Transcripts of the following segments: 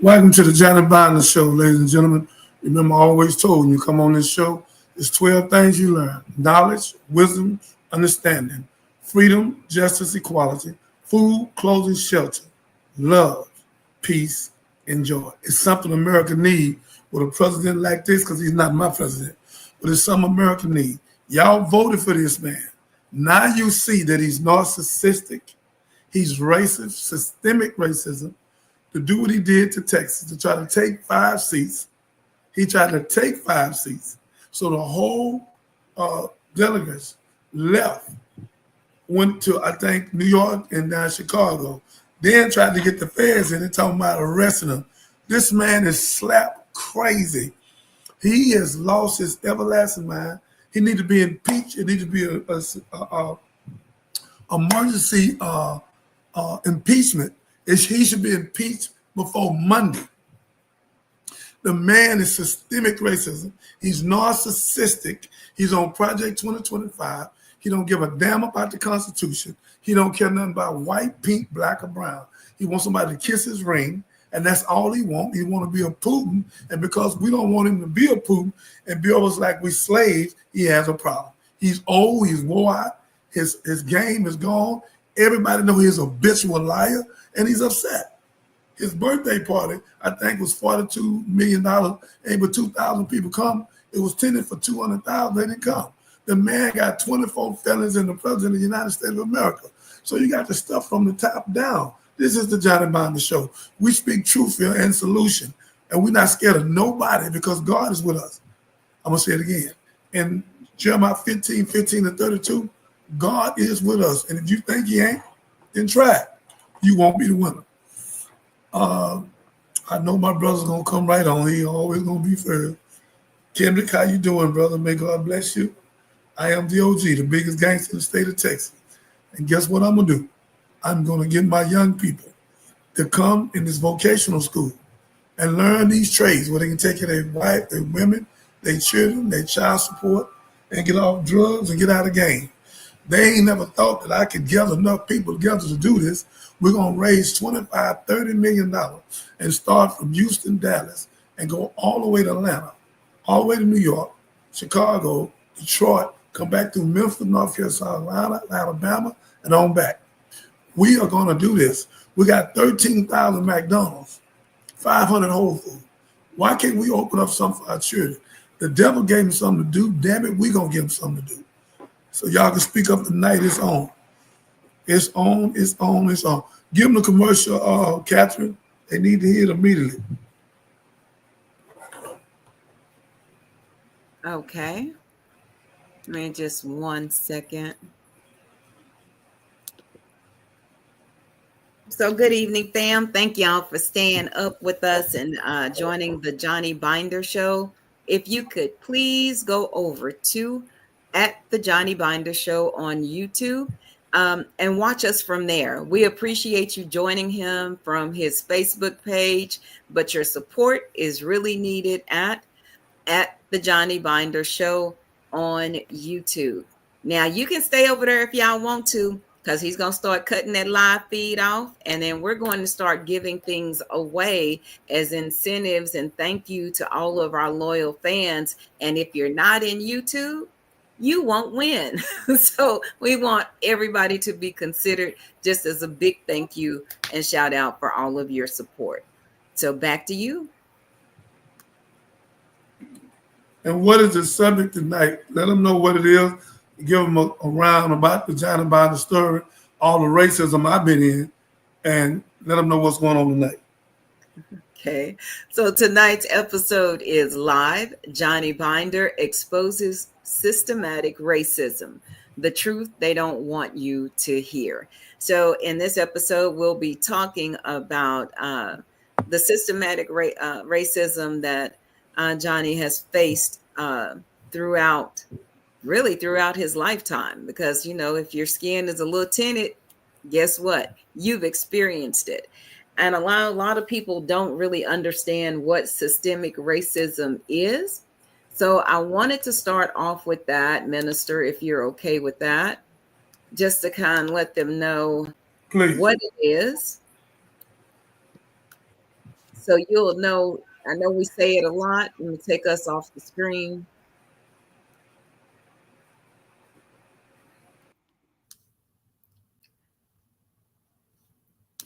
Welcome to the Johnny Biden Show, ladies and gentlemen. Remember, I always told you come on this show, there's 12 things you learn: knowledge, wisdom, understanding, freedom, justice, equality, food, clothing, shelter, love, peace, and joy. It's something America needs with a president like this, because he's not my president, but it's something America needs. Y'all voted for this man. Now you see that he's narcissistic, he's racist, systemic racism, to do what he did to Texas, to try to take 5 seats. He tried to take 5 seats. So the whole delegates left, went to, I think, New York and now Chicago. Then tried to get the feds in and talking about arresting him. This man is slap crazy. He has lost his everlasting mind. He needs to be impeached. It needs to be a emergency impeachment. He should be impeached before Monday. The man is systemic racism. He's narcissistic. He's on Project 2025. He don't give a damn about the Constitution. He don't care nothing about white, pink, black, or brown. He wants somebody to kiss his ring, and that's all he wants. He want to be a Putin, and because we don't want him to be a Putin and be almost like we slaves, he has a problem. He's old. He's wore out. His game is gone. Everybody know he's a habitual liar, and he's upset. His birthday party, I think, was $42 million. And but 2,000 people come. It was tended for 200,000. They didn't come. The man got 24 felons in the president of the United States of America. So you got the stuff from the top down. This is the Johnny Biden Show. We speak truth here and solution, and we're not scared of nobody because God is with us. I'm going to say it again. In Jeremiah 15:15-32, God is with us. And if you think he ain't, then try it. You won't be the winner. I know my brother's going to come right on. He always going to be first. Kendrick, how you doing, brother? May God bless you. I am the OG, the biggest gangster in the state of Texas. And guess what I'm going to do? I'm going to get my young people to come in this vocational school and learn these trades where they can take care of their wife, their women, their children, their child support, and get off drugs and get out of game. They ain't never thought that I could gather enough people together to do this. We're going to raise $25-30 million and start from Houston, Dallas, and go all the way to Atlanta, all the way to New York, Chicago, Detroit, come back through Memphis, North Carolina, Alabama, and on back. We are going to do this. We got 13,000 McDonald's, 500 Whole Foods. Why can't we open up something for our children? The devil gave me something to do. Damn it, we're going to give him something to do. So y'all can speak up tonight. It's on. It's on, it's on, it's on. Give them the commercial, Catherine. They need to hear it immediately. Okay. Man, just 1 second. So good evening, fam. Thank y'all for staying up with us and joining the Johnny Binder Show. If you could please go over to the Johnny Binder Show on YouTube and watch us from there. We appreciate you joining him from his Facebook page, but your support is really needed at the Johnny Binder Show on YouTube. Now, you can stay over there if y'all want to, because he's going to start cutting that live feed off. And then we're going to start giving things away as incentives and thank you to all of our loyal fans. And if you're not in YouTube, you won't win. So we want everybody to be considered just as a big thank you and shout out for all of your support. So back to you. And what is the subject tonight? Let them know what it is. Give them a round about the Johnny Biden story, all the racism I've been in, and let them know what's going on tonight. Okay. So tonight's episode is live. Johnny Binder exposes systematic racism, the truth they don't want you to hear. So in this episode, we'll be talking about the systematic racism that Johnny has faced throughout his lifetime. Because, you know, if your skin is a little tinted, guess what? You've experienced it. And a lot of people don't really understand what systemic racism is. So I wanted to start off with that, Minister, if you're okay with that, just to kind of let them know Please. What it is So you'll know. I know we say it a lot. Let me take us off the screen.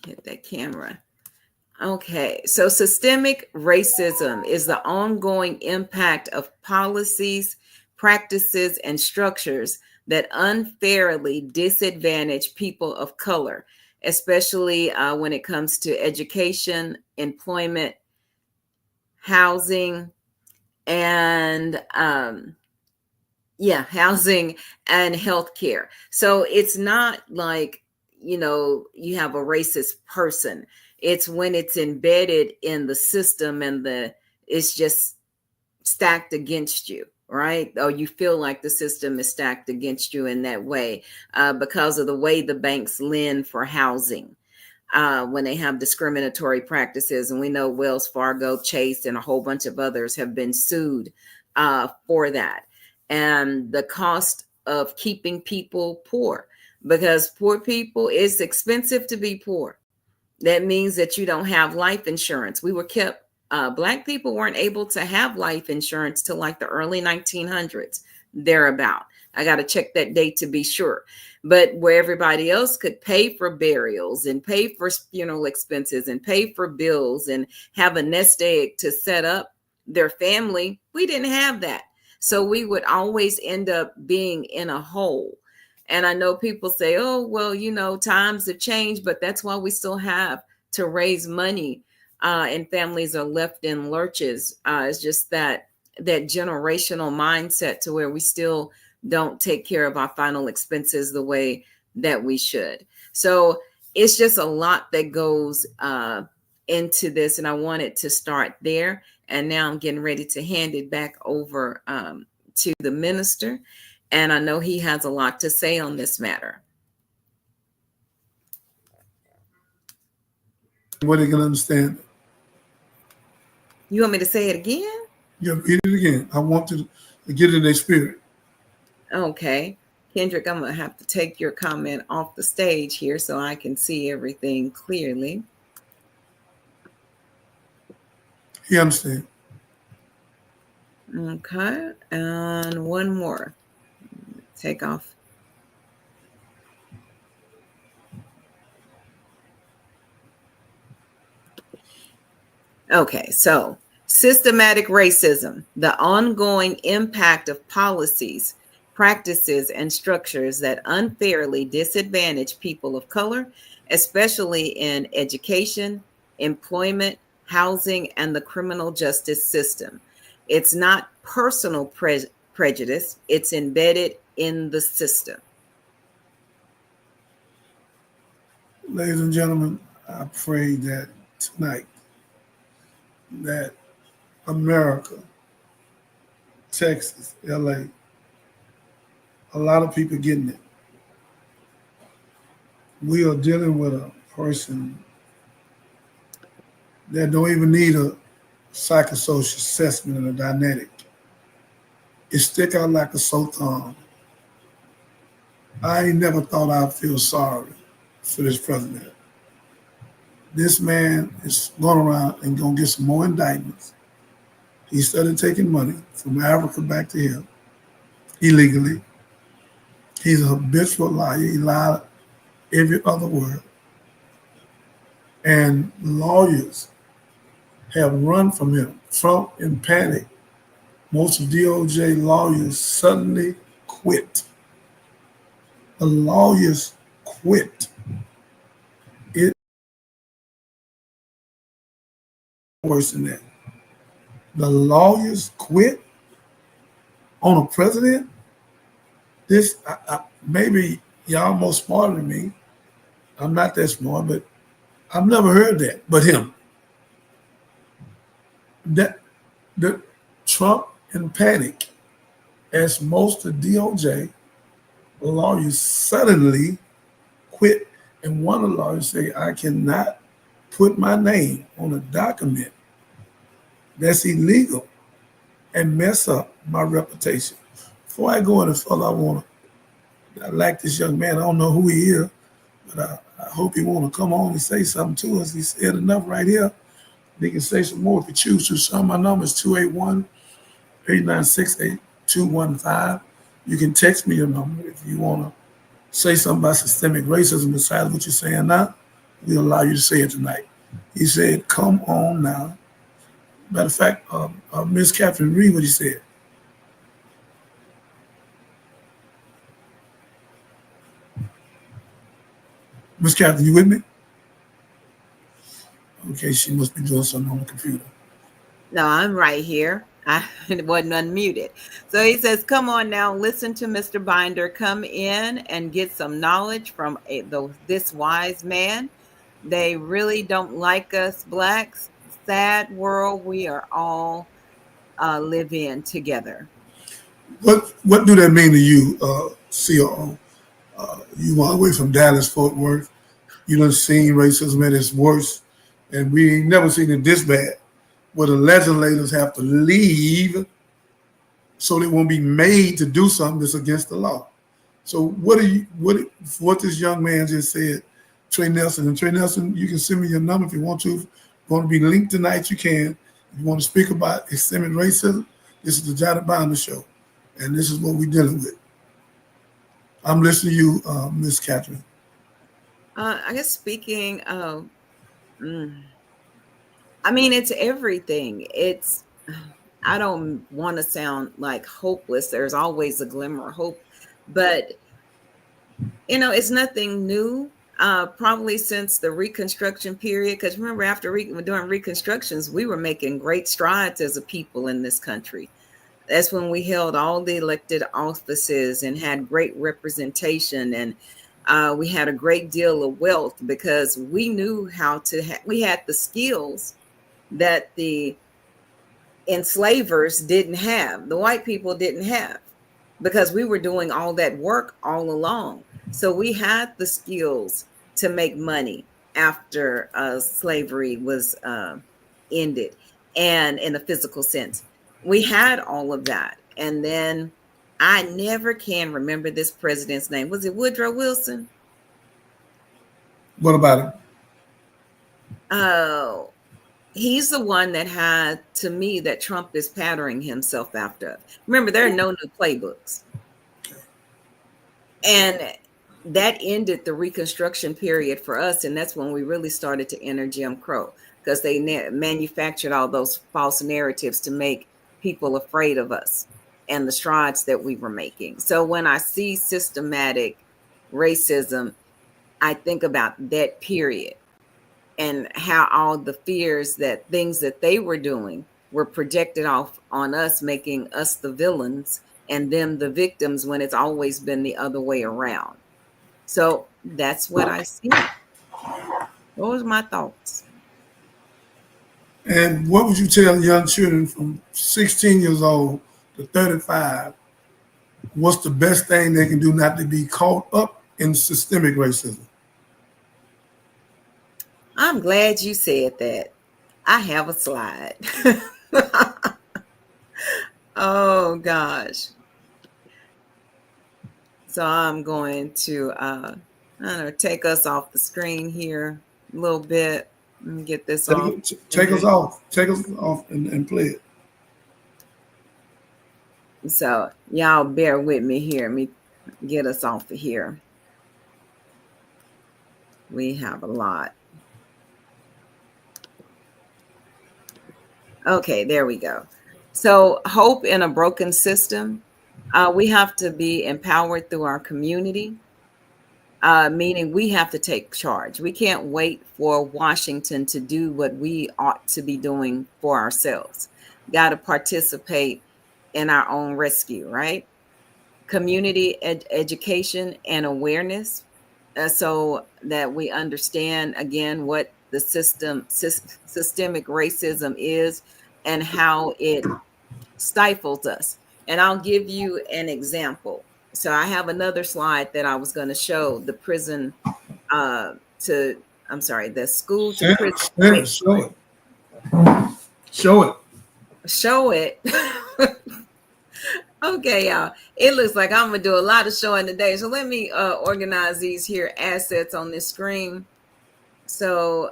Hit that camera. Okay, so systemic racism is the ongoing impact of policies, practices, and structures that unfairly disadvantage people of color, especially when it comes to education, employment, housing, and housing and healthcare. So it's not like, you have a racist person. It's when it's embedded in the system and it's just stacked against you, right? Or you feel like the system is stacked against you in that way because of the way the banks lend for housing. When they have discriminatory practices. And we know Wells Fargo, Chase, and a whole bunch of others have been sued for that. And the cost of keeping people poor, because poor people, it's expensive to be poor. That means that you don't have life insurance. We were kept, Black people weren't able to have life insurance till like the early 1900s, thereabout. I got to check that date to be sure. But where everybody else could pay for burials and pay for funeral expenses and pay for bills and have a nest egg to set up their family, we didn't have that. So we would always end up being in a hole. And I know people say, oh, well, times have changed, but that's why we still have to raise money and families are left in lurches. It's just that generational mindset to where we still don't take care of our final expenses the way that we should. So it's just a lot that goes into this. And I wanted to start there. And now I'm getting ready to hand it back over to the minister. And I know he has a lot to say on this matter. What they can understand. You want me to say it again? Yeah, read it again. I want to get in their spirit. Okay. Kendrick, I'm going to have to take your comment off the stage here so I can see everything clearly. He understands. Okay. And one more. Take off. Okay, so systematic racism, the ongoing impact of policies, practices, and structures that unfairly disadvantage people of color, especially in education, employment, housing, and the criminal justice system. It's not personal prejudice, it's embedded in the system. Ladies and gentlemen, I pray that tonight that America, Texas, LA, a lot of people getting it. We are dealing with a person that don't even need a psychosocial assessment and a dynamic. It stick out like a sore thumb. I ain't never thought I'd feel sorry for this president. This man is going around and going to get some more indictments. He started taking money from Africa back to him illegally. He's a habitual liar. He lied every other word. And lawyers have run from him. Trump in panic. Most of DOJ lawyers suddenly quit. The lawyers quit. It worse than that. The lawyers quit on a president. This maybe y'all more smarter than me. I'm not that smart, but I've never heard that. But him, that the Trump in panic, as most of DOJ lawyers suddenly quit, and one of the lawyers say, "I cannot put my name on a document that's illegal and mess up my reputation." Before I go any further, I like this young man. I don't know who he is, but I hope he want to come on and say something to us. He said enough right here. They can say some more if you choose to. Some my number is 281-896-8215. You can text me your number if you want to say something about systemic racism besides what you're saying now. We'll allow you to say it tonight. He said, come on now. Matter of fact, Miss Catherine, read what he said. Miss Catherine, you with me? Okay, she must be doing something on the computer. No, I'm right here. I wasn't unmuted. So he says, come on now, listen to Mr. Binder. Come in and get some knowledge from this wise man. They really don't like us blacks. Sad world we are all live in together. What do that mean to you, COO? You all the way from Dallas, Fort Worth. You done seen racism at its worst, and we ain't never seen it this bad, where the legislators have to leave so they won't be made to do something that's against the law. So what this young man just said, Trey Nelson, and Trey Nelson, you can send me your number if you want to. If you want to be linked tonight, you can. If you want to speak about systemic racism, this is the Johnny Binder Show, and this is what we're dealing with. I'm listening to you, Miss Catherine. I guess speaking of, I mean, it's everything. I don't want to sound like hopeless. There's always a glimmer of hope, but it's nothing new. Probably since the Reconstruction period, because remember, during Reconstructions, we were making great strides as a people in this country. That's when we held all the elected offices and had great representation, and we had a great deal of wealth because we knew how to. We had the skills that the enslavers didn't have, the white people didn't have, because we were doing all that work all along. So we had the skills to make money after slavery was ended, and in a physical sense, we had all of that. And then I never can remember this president's name. Was it Woodrow Wilson? What about it? Oh, he's the one that had, to me, that Trump is patterning himself after. Remember, there are no new playbooks. And that ended the Reconstruction period for us. And that's when we really started to enter Jim Crow, because they manufactured all those false narratives to make people afraid of us and the strides that we were making. So when I see systematic racism, I think about that period and how all the fears, that things that they were doing were projected off on us, making us the villains and them the victims, when it's always been the other way around. So that's what I see. Those are my thoughts. And what would you tell young children from 16 years old to 35? What's the best thing they can do not to be caught up in systemic racism? I'm glad you said that. I have a slide. Oh gosh. So I'm going to I don't know, take us off the screen here a little bit. Let me get this off. Take us off. Take us off and play it. So y'all bear with me here. Let me get us off of here. We have a lot. Okay, there we go. So hope in a broken system. We have to be empowered through our community, meaning we have to take charge. We can't wait for Washington to do what we ought to be doing for ourselves. Got to participate in our own rescue, right? Community education and awareness, so that we understand again what the systemic racism is and how it stifles us. And I'll give you an example. So I have another slide that I was going to show, the prison the school to prison. Show it. Show it. Okay, y'all. It looks like I'm gonna do a lot of showing today. So let me organize these here assets on this screen. so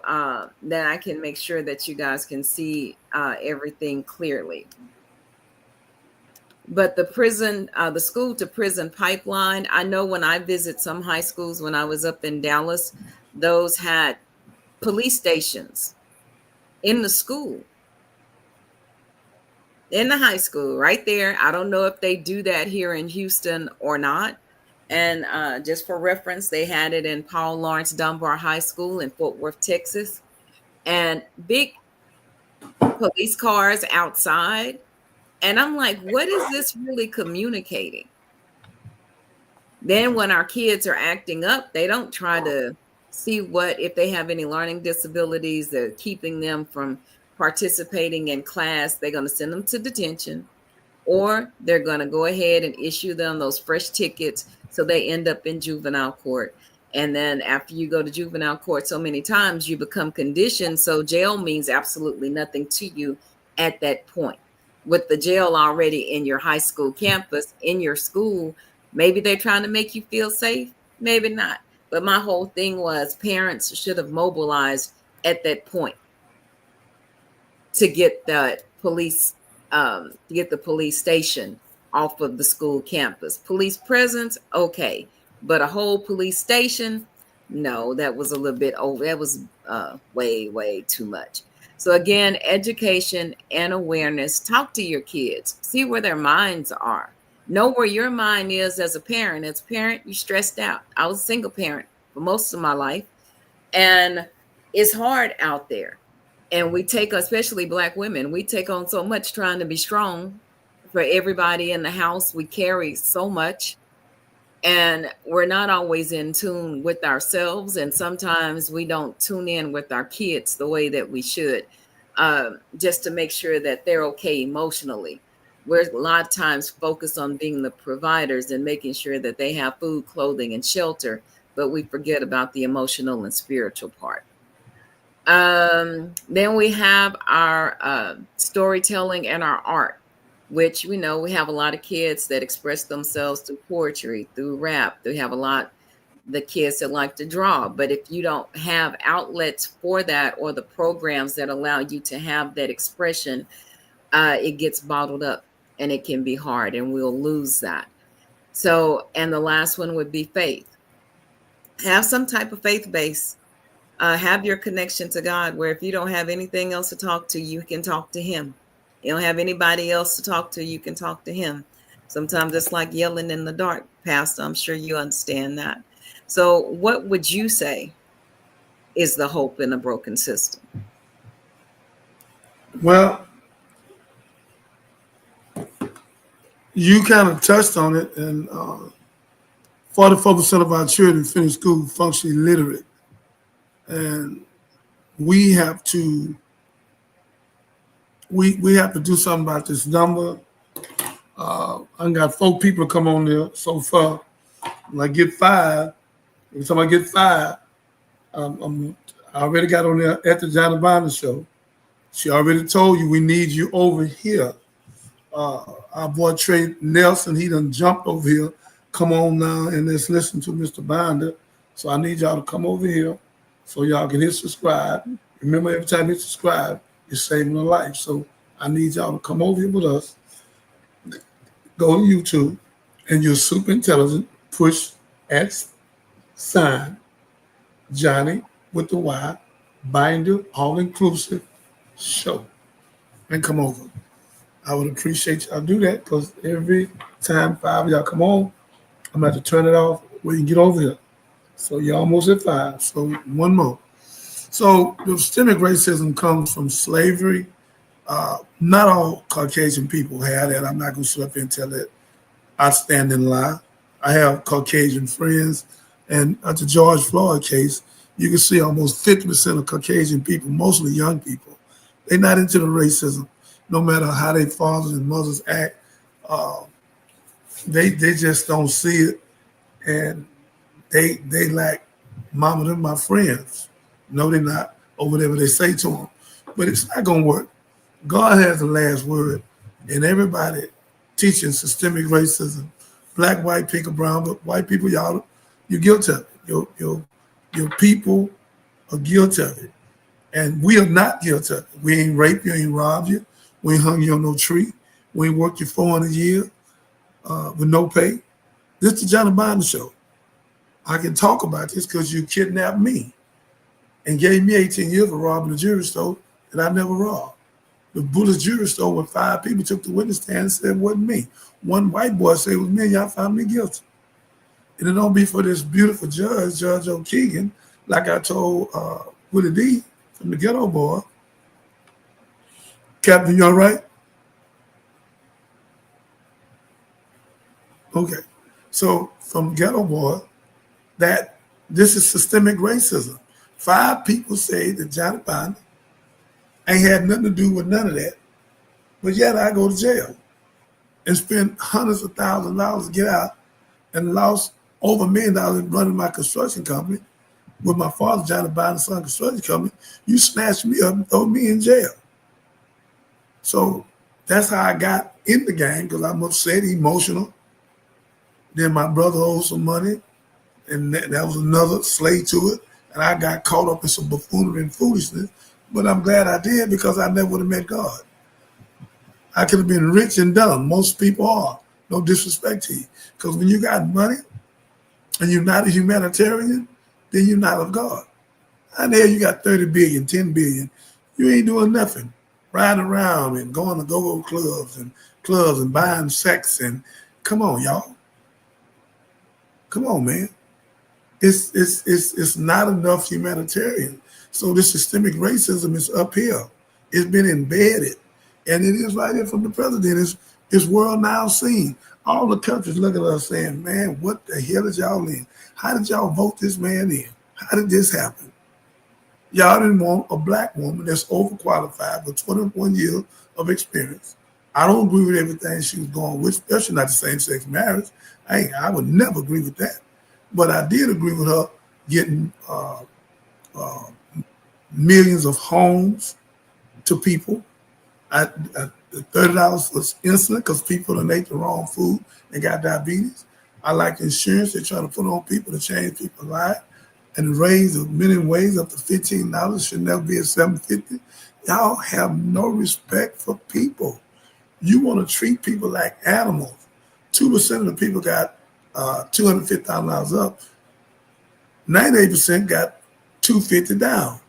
that I can make sure that you guys can see everything clearly. But the school to prison pipeline, I know when I visit some high schools, when I was up in Dallas, those had police stations in the school, in the high school, right there. I don't know if they do that here in Houston or not. And just for reference, they had it in Paul Lawrence Dunbar High School in Fort Worth, Texas, and big police cars outside. And I'm like, what is this really communicating? Then when our kids are acting up, they don't try to see what if they have any learning disabilities that are keeping them from participating in class. They're going to send them to detention, or they're going to go ahead and issue them those fresh tickets so they end up in juvenile court. And then after you go to juvenile court so many times, you become conditioned. So jail means absolutely nothing to you at that point. With the jail already in your high school campus, in your school, maybe they're trying to make you feel safe, maybe not. But my whole thing was parents should have mobilized at that point to get the police station off of the school campus. Police presence, okay, but a whole police station, no, that was a little bit over. That was way too much. So again, education and awareness. Talk to your kids. See where their minds are. Know where your mind is as a parent. As a parent, you're stressed out. I was a single parent for most of my life, and it's hard out there. And we take, especially Black women, we take on so much trying to be strong for everybody in the house. We carry so much, and we're not always in tune with ourselves. And sometimes we don't tune in with our kids the way that we should, just to make sure that they're okay emotionally. We're a lot of times focused on being the providers and making sure that they have food, clothing, and shelter, but we forget about the emotional and spiritual part. Then we have our storytelling and our art, which we know we have a lot of kids that express themselves through poetry, through rap. They have a lot the kids that like to draw. But if you don't have outlets for that or the programs that allow you to have that expression, it gets bottled up and it can be hard, and we'll lose that. So, and the last one would be faith. Have some type of faith base. Have your connection to God, where if you don't have anything else to talk to, you can talk to Him. You don't have anybody else to talk to, you can talk to Him. Sometimes it's like yelling in the dark, Pastor. I'm sure you understand that. So, what would you say is the hope in a broken system? Well, you kind of touched on it, and 44% of our children finish school functionally literate. And we have to we have to do something about this number. I got 4 people come on there so far. When I get 5, every time I get 5, I already got on there at the Johnny Binder show. She already told you we need you over here. Our boy Trey Nelson, he done jumped over here. Come on now and let's listen to Mr. Binder. So I need y'all to come over here so y'all can hit subscribe. Remember, every time you subscribe, you're saving a life. So I need y'all to come over here with us. Go to YouTube, and you're super intelligent. Push X sign Johnny with the Y Binder all inclusive show, and come over. I would appreciate y'all do that, because every time 5 of y'all come on, I'm going to have to turn it off where you can get over here. So you're almost at 5. So one more. So the systemic racism comes from slavery. Not all Caucasian people have that. I'm not going to sit up here and tell that outstanding lie. I have Caucasian friends, and at the George Floyd case, you can see almost 50% of Caucasian people, mostly young people, they're not into the racism. No matter how their fathers and mothers act, they just don't see it, and they like, mama, they're my friends. No, they're not, or whatever they say to them. But it's not going to work. God has the last word, and everybody teaching systemic racism, black, white, pink, or brown, but white people, y'all, you're guilty of it. Your people are guilty of it. And we are not guilty of it. We ain't raped you, ain't robbed you. We ain't hung you on no tree. We ain't worked you 400 years with no pay. This is the Johnny Binder Show. I can talk about this because you kidnapped me and gave me 18 years for robbing a jewelry store that I never robbed. The Bullis jewelry store where 5 people took the witness stand and said it wasn't me. One white boy said it was me and y'all found me guilty. And it don't be for this beautiful judge, Judge O'Keegan, like I told Willie D from the Ghetto Boy. Captain, you all right? Okay. So from Ghetto Boy, that this is systemic racism. 5 people say that Johnny Binder ain't had nothing to do with none of that, but yet I go to jail and spend hundreds of thousands of dollars to get out and lost over $1 million running my construction company with my father, Johnny Binder's son construction company. You snatched me up and throw me in jail. So that's how I got in the game, because I'm upset, emotional. Then my brother owed some money, and that was another slave to it. And I got caught up in some buffoonery and foolishness. But I'm glad I did, because I never would have met God. I could have been rich and dumb. Most people are. No disrespect to you. Because when you got money and you're not a humanitarian, then you're not of God. I know you got 30 billion, 10 billion. You ain't doing nothing. Riding around and going to go-go clubs and buying sex. And come on, y'all. Come on, man. It's not enough humanitarian. So this systemic racism is up here. It's been embedded. And it is right here from the president. It's world now seen. All the countries look at us saying, man, what the hell is y'all in? How did y'all vote this man in? How did this happen? Y'all didn't want a black woman that's overqualified with 21 years of experience. I don't agree with everything she was going with, especially not the same-sex marriage. I would never agree with that. But I did agree with her getting millions of homes to people. $30 was instant because people done ate the wrong food and got diabetes. I like insurance they're trying to put on people to change people's lives. And raise the minimum wage up to $15 should never be at $7.50. Y'all have no respect for people. You want to treat people like animals. 2% of the people got $250,000 up. 98% got $250 down.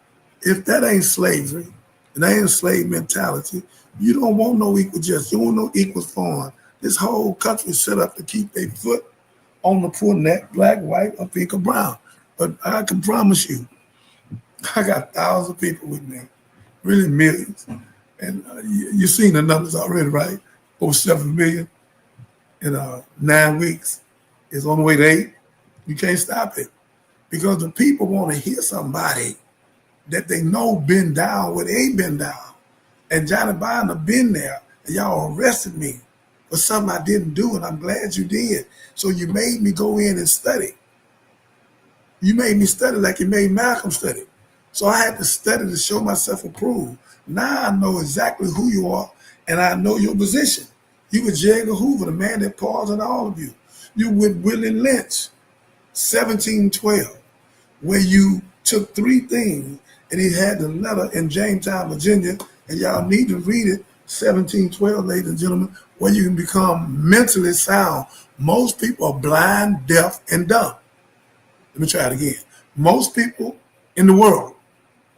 If that ain't slavery, and that ain't slave mentality, you don't want no equal justice. You want no equal foreign. This whole country is set up to keep their foot on the poor neck, black, white, or pink or brown. But I can promise you, I got thousands of people with me, really millions. And you've seen the numbers already, right? Over 7 million in 9 weeks. It's on the way to 8. You can't stop it. Because the people want to hear somebody that they know been down where they ain't been down. And Johnny Binder been there, and y'all arrested me for something I didn't do, and I'm glad you did. So you made me go in and study. You made me study like you made Malcolm study. So I had to study to show myself approved. Now I know exactly who you are, and I know your position. You were J. Edgar Hoover, the man that poisoned all of you. You with Willie Lynch, 1712, where you took 3 things, and he had the letter in Jamestown, Virginia, and y'all need to read it, 1712, ladies and gentlemen, where you can become mentally sound. Most people are blind, deaf, and dumb. Let me try it again. Most people in the world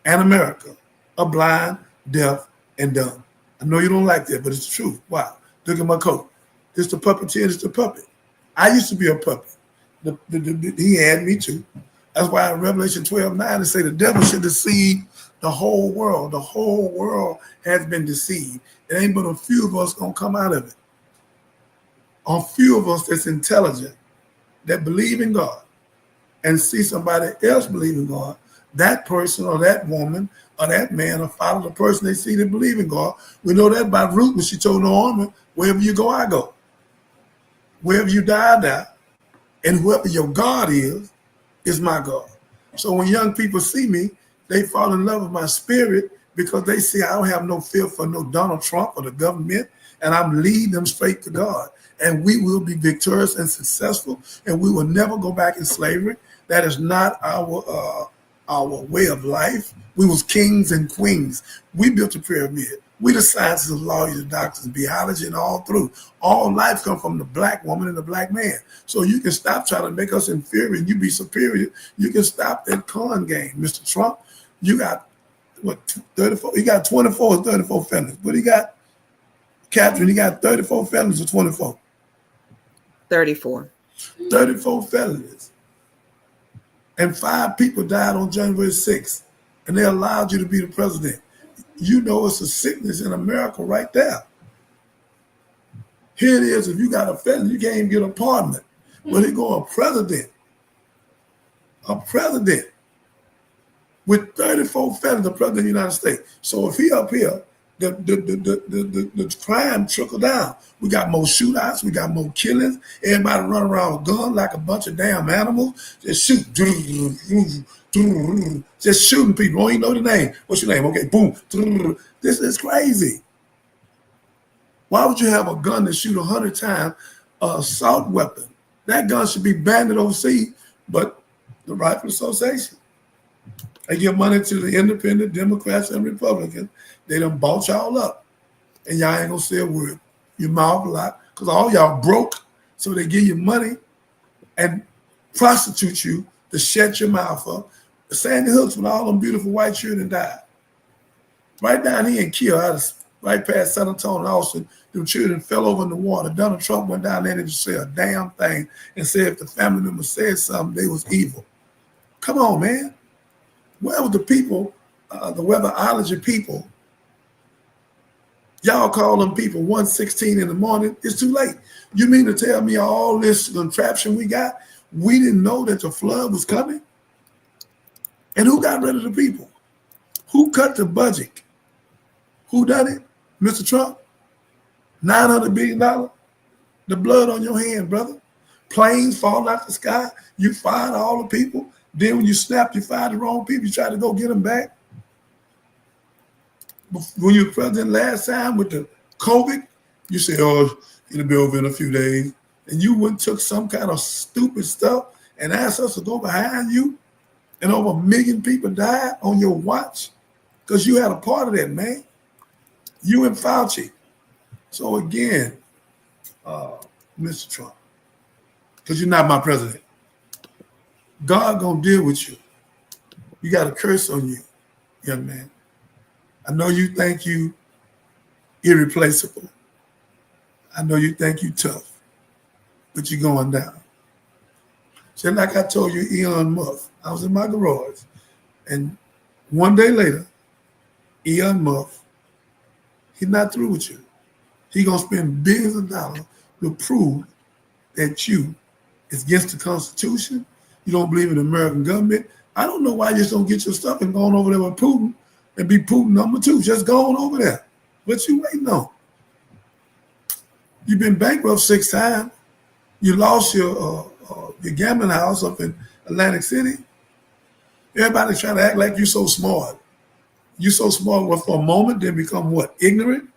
and America are blind, deaf, and dumb. I know you don't like that, but it's the truth. Wow. Look at my coat. This the puppeteer, this the puppet. I used to be a puppet. He had me too. That's why in Revelation 12:9 they say the devil should deceive the whole world. The whole world has been deceived. It ain't but a few of us gonna come out of it. A few of us that's intelligent, that believe in God, and see somebody else believe in God, that person or that woman or that man will follow the person they see that believe in God. We know that by Ruth when she told Naomi, wherever you go, I go. Wherever you die, I die. And whoever your God is my God. So when young people see me, they fall in love with my spirit because they see I don't have no fear for no Donald Trump or the government, and I'm leading them straight to God. And we will be victorious and successful, and we will never go back in slavery. That is not our our way of life. We was kings and queens. We built the pyramid. We the scientists, lawyers, doctors, biology, and all through. All life come from the black woman and the black man. So you can stop trying to make us inferior and you be superior. You can stop that con game. Mr. Trump, you got, what, 34? He got 24 or 34 felons. But he got, Catherine, he got 34 felons or 24? 34. 34 felonies. And 5 people died on January 6th. And they allowed you to be the president. You know it's a sickness in America right there. Here it is, if you got a felony, you can't even get an apartment. But he go a president with 34 felons, the president of the United States. So if he up here, the crime trickle down. We got more shootouts, we got more killings. Everybody run around with guns like a bunch of damn animals. Just shoot. Just shooting people. Don't even know the name. What's your name? Okay, boom. This is crazy. Why would you have a gun that shoot 100 times an assault weapon? That gun should be banned overseas, but the Rifle Association, they give money to the independent Democrats and Republicans. They done bought y'all up. And y'all ain't gonna say a word. You mouth a lot, because all y'all broke, so they give you money and prostitute you to shut your mouth up. Sandy Hooks, when all them beautiful white children died. Right down here in Kill, right past San Antonio and Austin, them children fell over in the water. Donald Trump went down there and didn't say a damn thing and said if the family member said something, they was evil. Come on, man. Where was the people, the weatherology people? Y'all call them people 1:16 in the morning. It's too late. You mean to tell me all this contraption we got, we didn't know that the flood was coming? And who got rid of the people? Who cut the budget? Who done it? Mr. Trump? $900 billion? The blood on your hand, brother. Planes fall out the sky. You fired all the people. Then when you snapped, you fired the wrong people. You tried to go get them back. When you were president last time with the COVID, you said, oh, it'll be over in a few days. And you went and took some kind of stupid stuff and asked us to go behind you, and over 1 million people died on your watch because you had a part of that, man. You and Fauci. So again, Mr. Trump, because you're not my president, God gonna deal with you. You got a curse on you, young man. I know you think you irreplaceable. I know you think you tough, but you're going down. Just like I told you, Elon Musk, I was in my garage, and one day later, Elon Musk, he's not through with you. He's gonna spend billions of dollars to prove that you is against the Constitution. You don't believe in the American government. I don't know why you just don't get your stuff and go on over there with Putin and be Putin number 2. Just go on over there. What you waiting on? You've been bankrupt 6 times. You lost your gambling house up in Atlantic City. Everybody's trying to act like you're so smart. You're so smart, well, for a moment, then become what? Ignorant?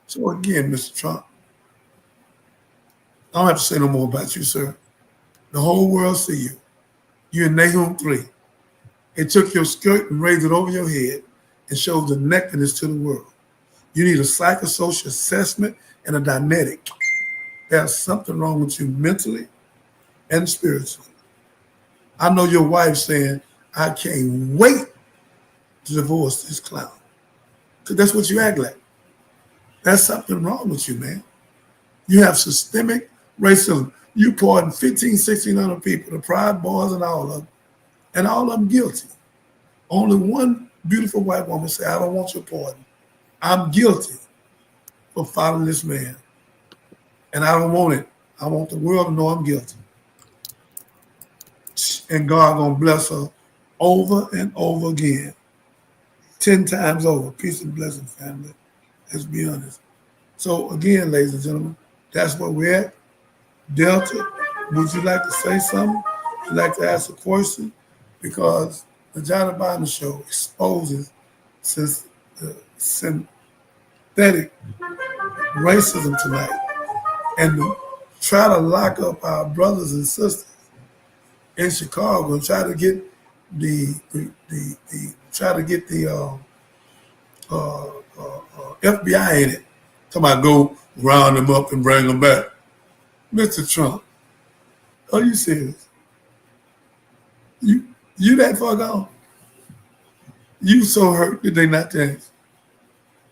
So again, Mr. Trump, I don't have to say no more about you, sir. The whole world see you. You're in Nahum 3. It took your skirt and raised it over your head and showed the nakedness to the world. You need a psychosocial assessment and a dianetic. There's something wrong with you mentally and spiritually. I know your wife saying, I can't wait to divorce this clown. Because that's what you act like. There's something wrong with you, man. You have systemic racism. You pardon 1,600 people, the Proud Boys and all of them guilty. Only one beautiful white woman said, I don't want your pardon. I'm guilty for following this man. And I don't want it. I want the world to know I'm guilty. And God gonna bless her over and over again. 10 times over. Peace and blessing, family. Let's be honest. So again, ladies and gentlemen, that's where we're at. Delta, would you like to say something? Would you like to ask a question? Because the Johnny Biden Show exposes since the synthetic racism tonight, and to try to lock up our brothers and sisters in Chicago and try to get the try to get the FBI in it. Somebody go round them up and bring them back. Mr. Trump, are you serious? You you that far gone? You so hurt that they not change.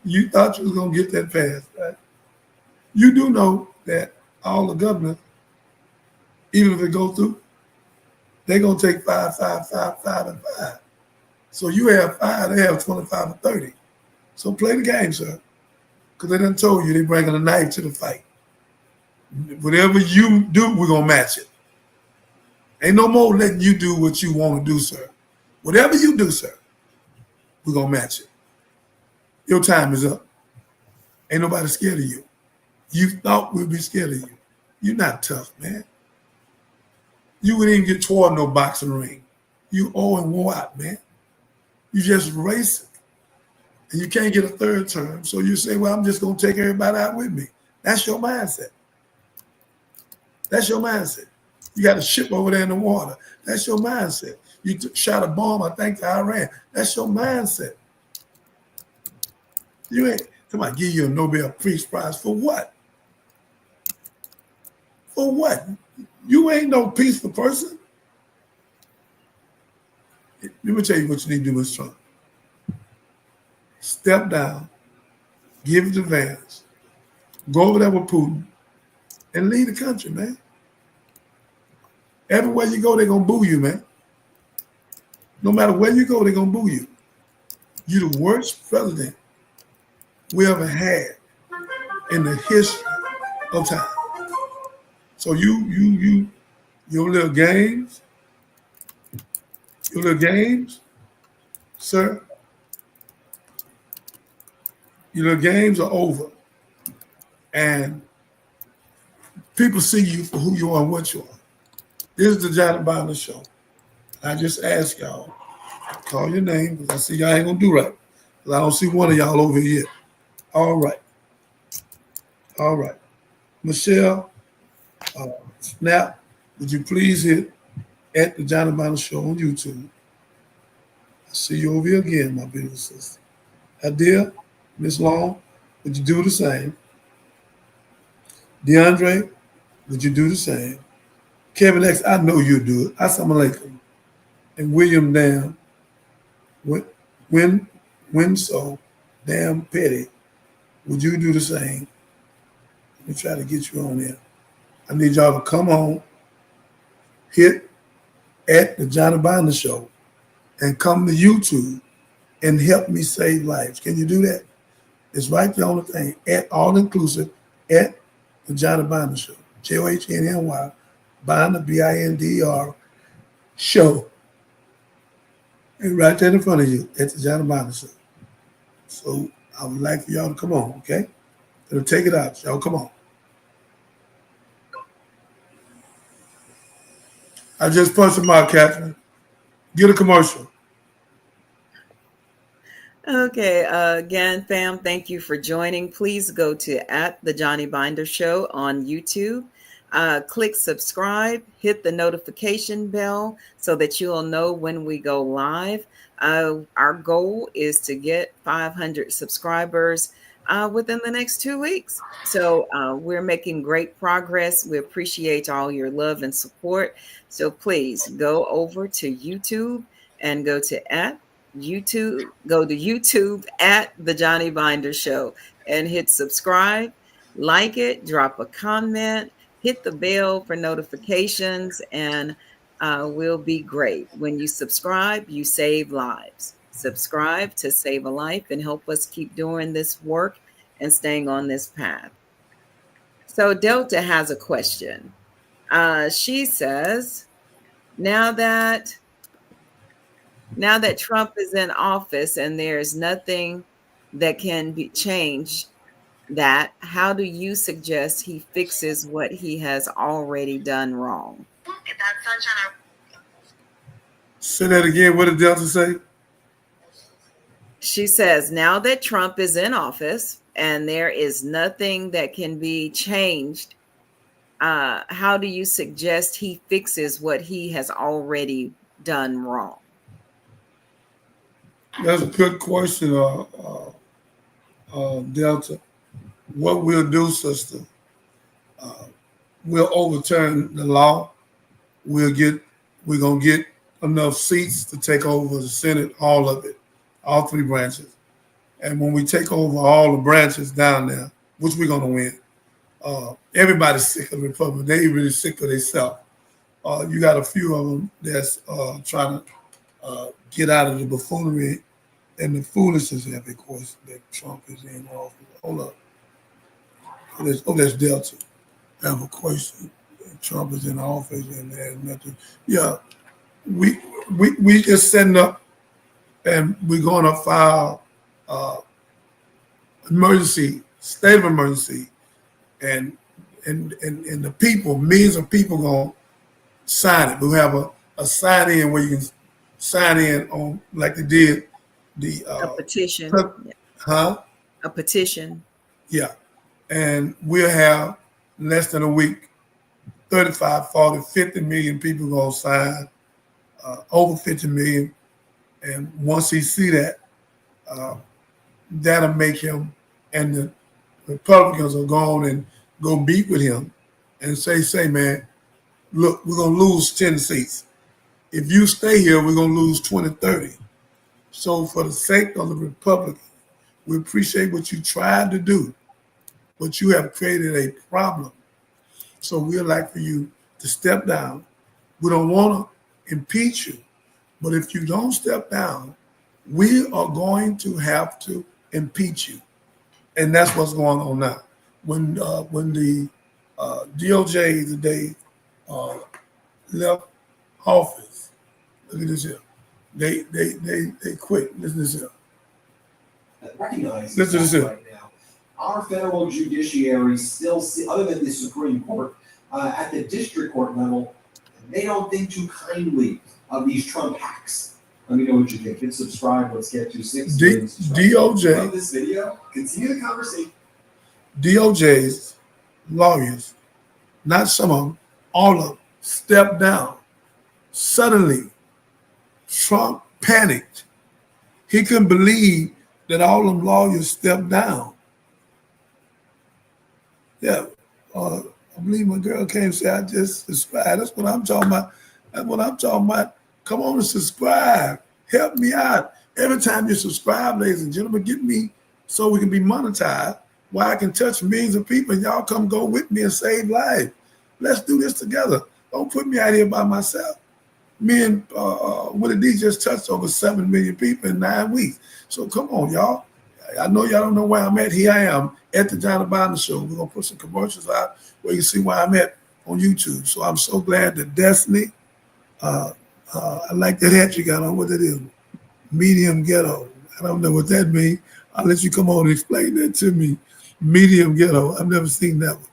You thought you was gonna get that fast, right? You do know that all the governors, even if it goes through, they're gonna take five, five, five, five, and five. So you have five, they have 25 or 30. So play the game, sir. Because they done told you they bringing a knife to the fight. Whatever you do, we're gonna match it. Ain't no more letting you do what you want to do, sir. Whatever you do, sir, we're gonna match it. Your time is up. Ain't nobody scared of you. You thought we'd be scared of you. You're not tough, man. You wouldn't even get toward no boxing ring. You owe and wore out, man. You just racing. And you can't get a third term. So you say, well, I'm just going to take everybody out with me. That's your mindset. That's your mindset. You got a ship over there in the water. That's your mindset. You shot a bomb, I think, to Iran. That's your mindset. You ain't, somebody give you a Nobel Peace Prize for what? For what? You ain't no peaceful person. Let me tell you what you need to do, Mr. Trump. Step down, give it to Vance, go over there with Putin, and lead the country, man. Everywhere you go, they're going to boo you, man. No matter where you go, they're going to boo you. You're the worst president we ever had in the history of time. So your little games, sir, your little games are over. And people see you for who you are and what you are. This is the Johnny Biden Show. I just ask y'all, call your name, because I see y'all ain't going to do right. Because I don't see one of y'all over here. All right. All right. Michelle, Snap, would you please hit at the Johnny Biden Show on YouTube? I see you over here again, my beautiful sister. Adia, Miss Long, would you do the same? DeAndre, would you do the same? Kevin X, I know you'll do it. Assalamu alaikum. And William Dam, when so damn petty, would you do the same? Let me try to get you on there. I need y'all to come on, hit at the Johnny Biden Show, and come to YouTube and help me save lives. Can you do that? It's right there on the thing, at all inclusive, at the Johnny Biden Show. JOHNNY, Binder, BINDER, show. And right there in front of you, at the Johnny Biden Show. So I would like for y'all to come on, okay? It'll take it out. Y'all come on. I just punched him out, Catherine. Get a commercial. Okay, again, fam, thank you for joining. Please go to at the Johnny Binder Show on YouTube. Click subscribe, hit the notification bell so that you'll know when we go live. Our goal is to get 500 subscribers within the next 2 weeks. So we're making great progress. We appreciate all your love and support. So please go over to YouTube and go to YouTube at the Johnny Binder Show and hit subscribe, like it, drop a comment, hit the bell for notifications, and we'll be great. When you subscribe, you save lives. Subscribe to save a life and help us keep doing this work and staying on this path. So Delta has a question. She says, now that Trump is in office and there's nothing that can be changed, that how do you suggest he fixes what he has already done wrong? Say that again. What did Delta say? She says, now that Trump is in office and there is nothing that can be changed, how do you suggest he fixes what he has already done wrong? That's a good question, Delta. What we'll do, sister, uh, we'll overturn the law. We'll get, we're gonna get enough seats to take over the Senate, all of it, all three branches. And when we take over all the branches down there, which we're gonna win, everybody's sick of the Republic. They really sick of themselves. You got a few of them that's trying to get out of the buffoonery and the foolishness of it, of course, that Trump is in office. Hold up. That's Delta. I have a question. Trump is in office and there's nothing. Yeah, we we just setting up and we're going to file uh, emergency, state of emergency, and and the people, millions of people going to sign it. We have a sign in where you can sign in on like they did the A petition. Yeah. huh? A petition. Yeah. And we'll have less than a week, 35, 40, 50 million people going to sign, over 50 million. And once he see that, uh, that'll make him, and the Republicans will go on and go beat with him and say, man, look, we're going to lose 10 seats. If you stay here, we're going to lose 20, 30. So for the sake of the Republicans, we appreciate what you tried to do, but you have created a problem. So we'd like for you to step down. We don't want to impeach you, but if you don't step down, we are going to have to impeach you. And that's what's going on now. When the DOJ today left office, look at this here. They quit. Listen to this here. Recognize Listen to this here. right now. Our federal judiciary still, other than the Supreme Court, at the district court level, they don't think too kindly of these Trump hacks. Let me know what you think. Hit subscribe. Let's get to 6 million subscribers. DOJ. Love this video. Continue the conversation. DOJ's lawyers, not some of them, all of them, stepped down. Suddenly, Trump panicked. He couldn't believe that all them lawyers stepped down. Yeah, I believe my girl came and said, I just subscribe. That's what I'm talking about. That's what I'm talking about. Come on and subscribe. Help me out. Every time you subscribe, ladies and gentlemen, get me so we can be monetized, where I can touch millions of people and y'all come go with me and save lives. Let's do this together. Don't put me out here by myself. Me and Willie D just touched over 7 million people in 9 weeks. So come on, y'all. I know y'all don't know where I'm at. Here I am at the Johnny Biden Show. We're going to put some commercials out where you can see where I'm at on YouTube. So I'm so glad that Destiny, I like that hat you got on. What that is? Medium ghetto. I don't know what that means. I'll let you come on and explain that to me. Medium ghetto. I've never seen that one.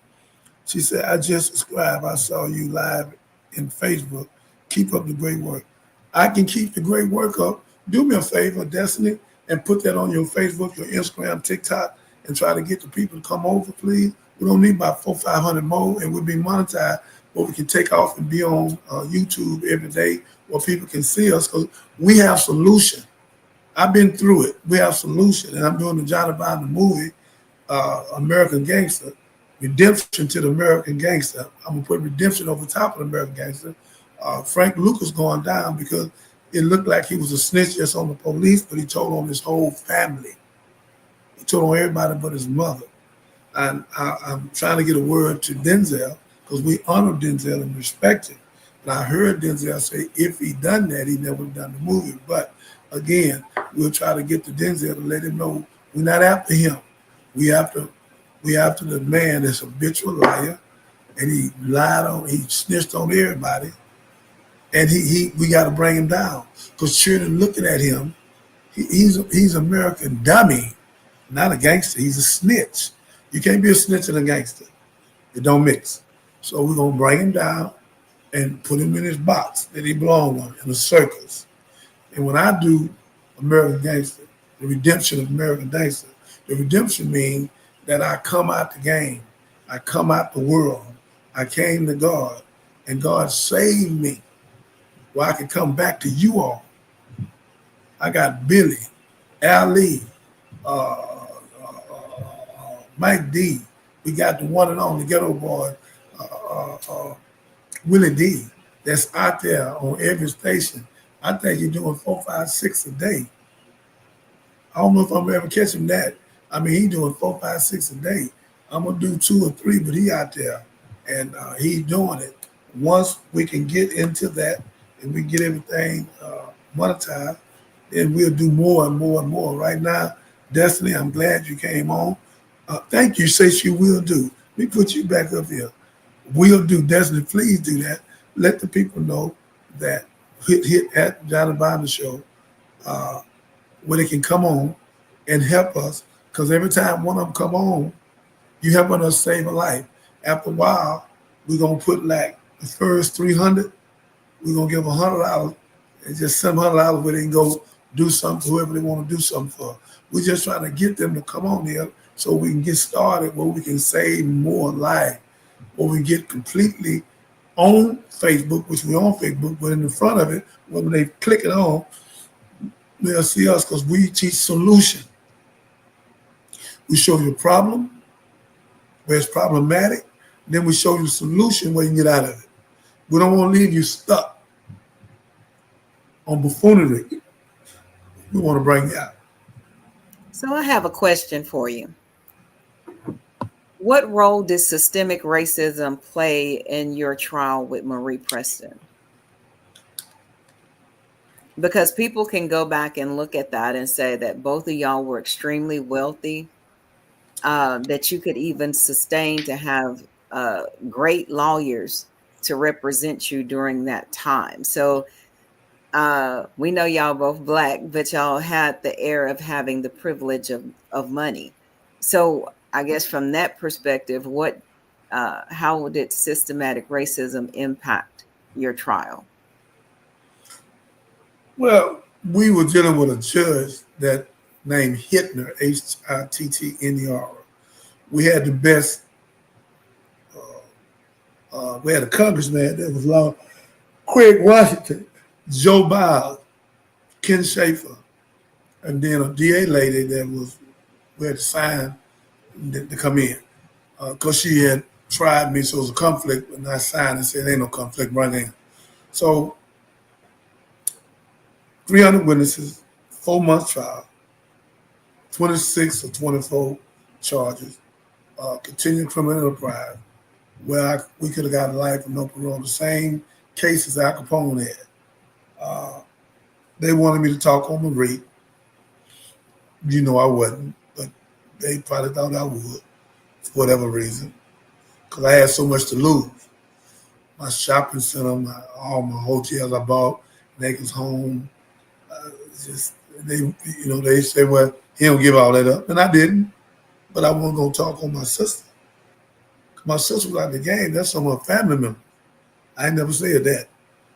She said, I just subscribed. I saw you live in Facebook. Keep up the great work. I can keep the great work up. Do me a favor, Destiny, and put that on your Facebook, your Instagram, TikTok, and try to get the people to come over, please. We don't need about 400, 500 more, and we'll be monetized, but we can take off and be on YouTube every day where people can see us, because we have solution. I've been through it. We have solution, and I'm doing the Johnny Biden movie, American Gangster, redemption to the American Gangster. I'm going to put redemption over top of the American Gangster. Frank Lucas going down because it looked like he was a snitch just on the police, but he told on his whole family. He told on everybody but his mother. And I'm trying to get a word to Denzel because we honor Denzel and respect him. And I heard Denzel say if he done that, he never done the movie. But again, we'll try to get to Denzel to let him know we're not after him. We after the man that's a habitual liar, and he lied on, he snitched on everybody. And we got to bring him down because children looking at him, he's American dummy, not a gangster. He's a snitch. You can't be a snitch and a gangster. It don't mix. So we're gonna bring him down and put him in his box that he belongs on in a circus. And when I do American Gangster, the redemption of American Gangster, the redemption means that I come out the game, I come out the world, I came to God, and God saved me. Where I can come back to you all I got Billy, Ali, Mike D. We got the one and only ghetto boy, uh, uh, uh, Willie D. That's out there on every station. I think he's doing 4, 5, 6 a day. I don't know if I'm gonna ever catch him that. I mean, he doing 4, 5, 6 a day. I'm gonna do 2 or 3, but he out there and he's doing it. Once we can get into that and we get everything monetized, then we'll do more and more and more. Right now, Destiny, I'm glad you came on. Thank you. Say she will do. Let me put you back up here. Will do. Destiny, please do that. Let the people know that hit at Johnny Binder Show where they can come on and help us. Because every time one of them come on, you helping us save a life. After a while, we're gonna put like the first 300. We're gonna give $100 and just $700 where they can go do something for whoever they want to do something for. We're just trying to get them to come on here so we can get started where we can save more life, where we get completely on Facebook, which we're on Facebook, but in the front of it, when they click it on, they'll see us because we teach solution. We show you a problem where it's problematic, then we show you a solution where you can get out of it. We don't want to leave you stuck on buffoonery. We want to bring you out. So I have a question for you. What role did systemic racism play in your trial with Marie Preston? Because people can go back and look at that and say that both of y'all were extremely wealthy, that you could even sustain to have great lawyers to represent you during that time. So we know y'all both Black, but y'all had the air of having the privilege of money. So I guess from that perspective, how did systematic racism impact your trial? Well, we were dealing with a judge that named Hittner, Hittner. We had the best. We had a congressman that was long, Craig Washington, Joe Biles, Ken Schaefer, and then a DA lady that we had to sign to come in because she had tried me, so it was a conflict, and I signed and said, ain't no conflict, right in. So 300 witnesses, 4 months trial, 26 or 24 charges, continued criminal enterprise, where we could have gotten life with no parole, the same cases Al Capone had. They wanted me to talk on Marie. You know I wasn't, but they probably thought I would, for whatever reason, because I had so much to lose. My shopping center, all my hotels I bought, Nakers Home, they say, well, he don't give all that up, and I didn't. But I wasn't gonna talk on my sister. My sister was out the game. That's some of her family members. I ain't never said that.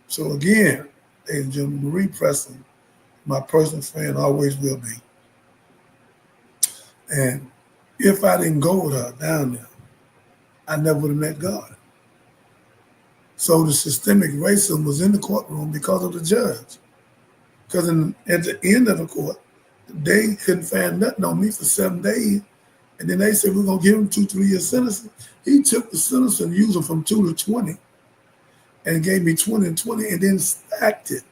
So again, ladies and gentlemen, Marie Preston, my personal friend, always will be. And if I didn't go with her down there, I never would have met God. So the systemic racism was in the courtroom because of the judge. Because at the end of the court, they couldn't find nothing on me for 7 days. And then they said, we're going to give him 2-3 year sentences. He took the sentence and used them from 2 to 20 and gave me 20 and 20 and then stacked it.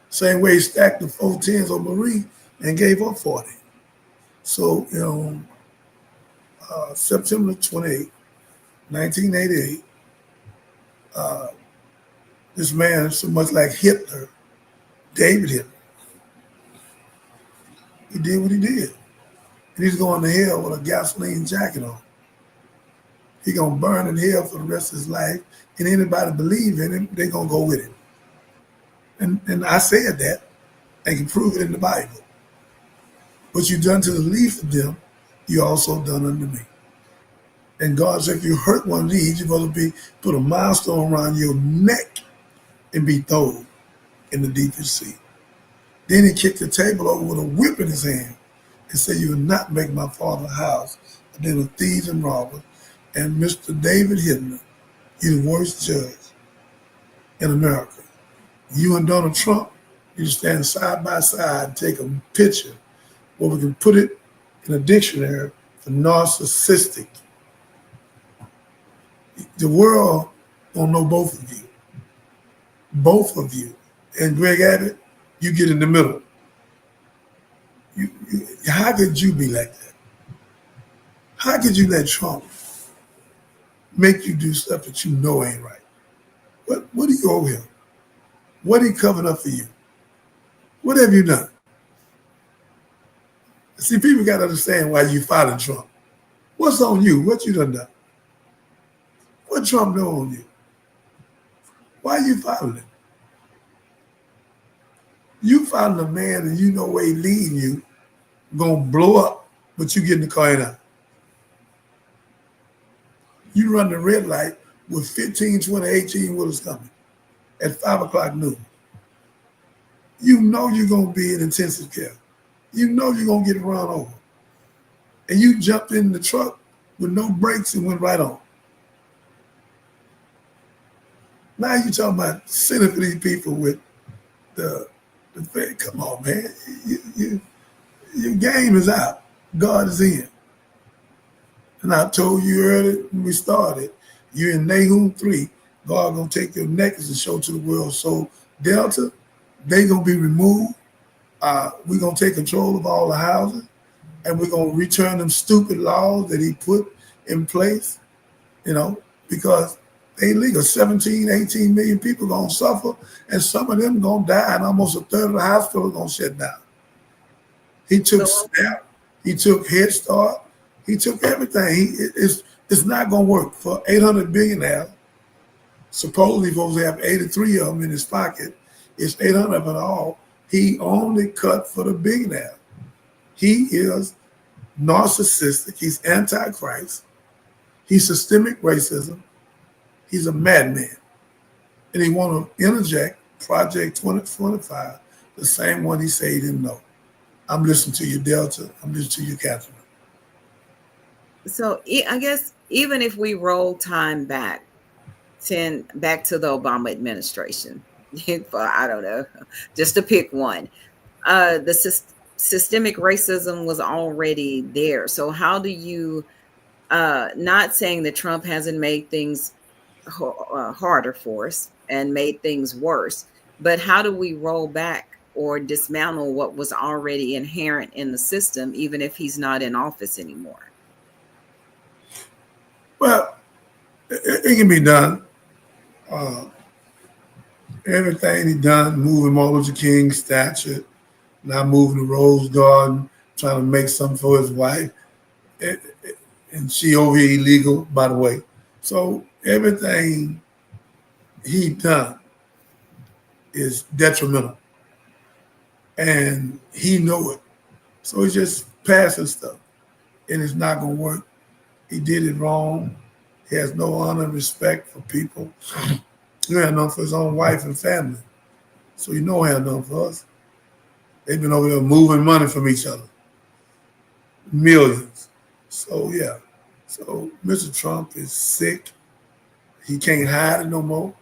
Same way he stacked the 4 10s on Marie and gave her 40. So, September 28, 1988, this man, so much like Hitler, David Hitler, he did what he did. And he's going to hell with a gasoline jacket on. He's going to burn in hell for the rest of his life. And anybody believe in him, they're going to go with him. And I said that. They can prove it in the Bible. What you done to the least of them, you also done unto me. And God said, if you hurt one of these, you're going to put a milestone around your neck and be thrown in the deepest sea. Then he kicked the table over with a whip in his hand and said, you will not make my father's house a den of thieves and robbers. And Mr. David Hittner, you're the worst judge in America. You and Donald Trump, You stand side by side, take a picture where we can put it in a dictionary for narcissistic. The world don't know both of you. Both of you. And Greg Abbott, you get in the middle. How could you be like that? How could you let Trump make you do stuff that you know ain't right? What do you owe him? What he covered up for you? What have you done? See, people got to understand why you fighting Trump. What's on you? What you done? What Trump know on you? Why you fighting him? You fighting a man and you know where he leading you, gonna blow up, but you get in the car and out. You run the red light with 15, 20, 18 wheelers coming at 5 o'clock noon. You know you're gonna be in intensive care. You know you're gonna get run over. And you jumped in the truck with no brakes and went right on. Now you talking about sending for these people with the thing. Come on, man. Your game is out. God is in. And I told you earlier when we started, you're in Nahum 3. God gonna take your necklace and show to the world. So Delta, they gonna be removed. We're gonna take control of all the housing, and we're gonna return them stupid laws that he put in place, because they illegal. 17, 18 million people gonna suffer, and some of them gonna die, and almost a third of the hospital gonna shut down. He took SNAP, he took Head Start, he took everything. It's not gonna work for 800 billionaires. Supposedly supposed to have 83 of them in his pocket. It's 800 of it all. He only cut for the billionaire. He is narcissistic. He's antichrist. He's systemic racism. He's a madman. And he want to interject Project 2025, the same one he said he didn't know. I'm listening to you, Delta. I'm listening to you, Catherine. So I guess even if we roll time back to the Obama administration, I don't know, just to pick one, the systemic racism was already there. So how do you, not saying that Trump hasn't made things harder for us and made things worse, but how do we roll back or dismantle what was already inherent in the system, even if he's not in office anymore? Well, it can be done. Everything he done, moving Martin Luther King's statue, now moving the Rose Garden, trying to make something for his wife. And she over here illegal, by the way. So everything he done is detrimental. And he know it. So he's just passing stuff. And it's not going to work. He did it wrong. He has no honor and respect for people. He had none for his own wife and family. So he know he had none for us. They've been over there moving money from each other. Millions. So, yeah. So Mr. Trump is sick. He can't hide it no more.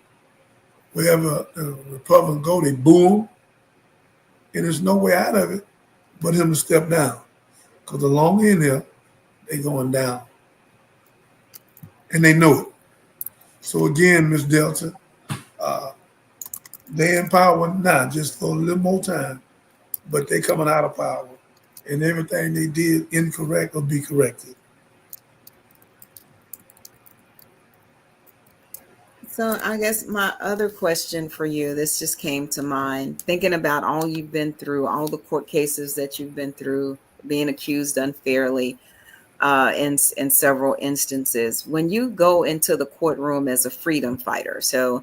Wherever the Republicans go, they boo him. And there's no way out of it but him to step down. Because the longer in there, they're going down. And they know it. So again, Ms. Delta, they in power now just for a little more time, but they coming out of power. And everything they did incorrect will be corrected. So I guess my other question for you, this just came to mind, thinking about all you've been through, all the court cases that you've been through, being accused unfairly in several instances. When you go into the courtroom as a freedom fighter, so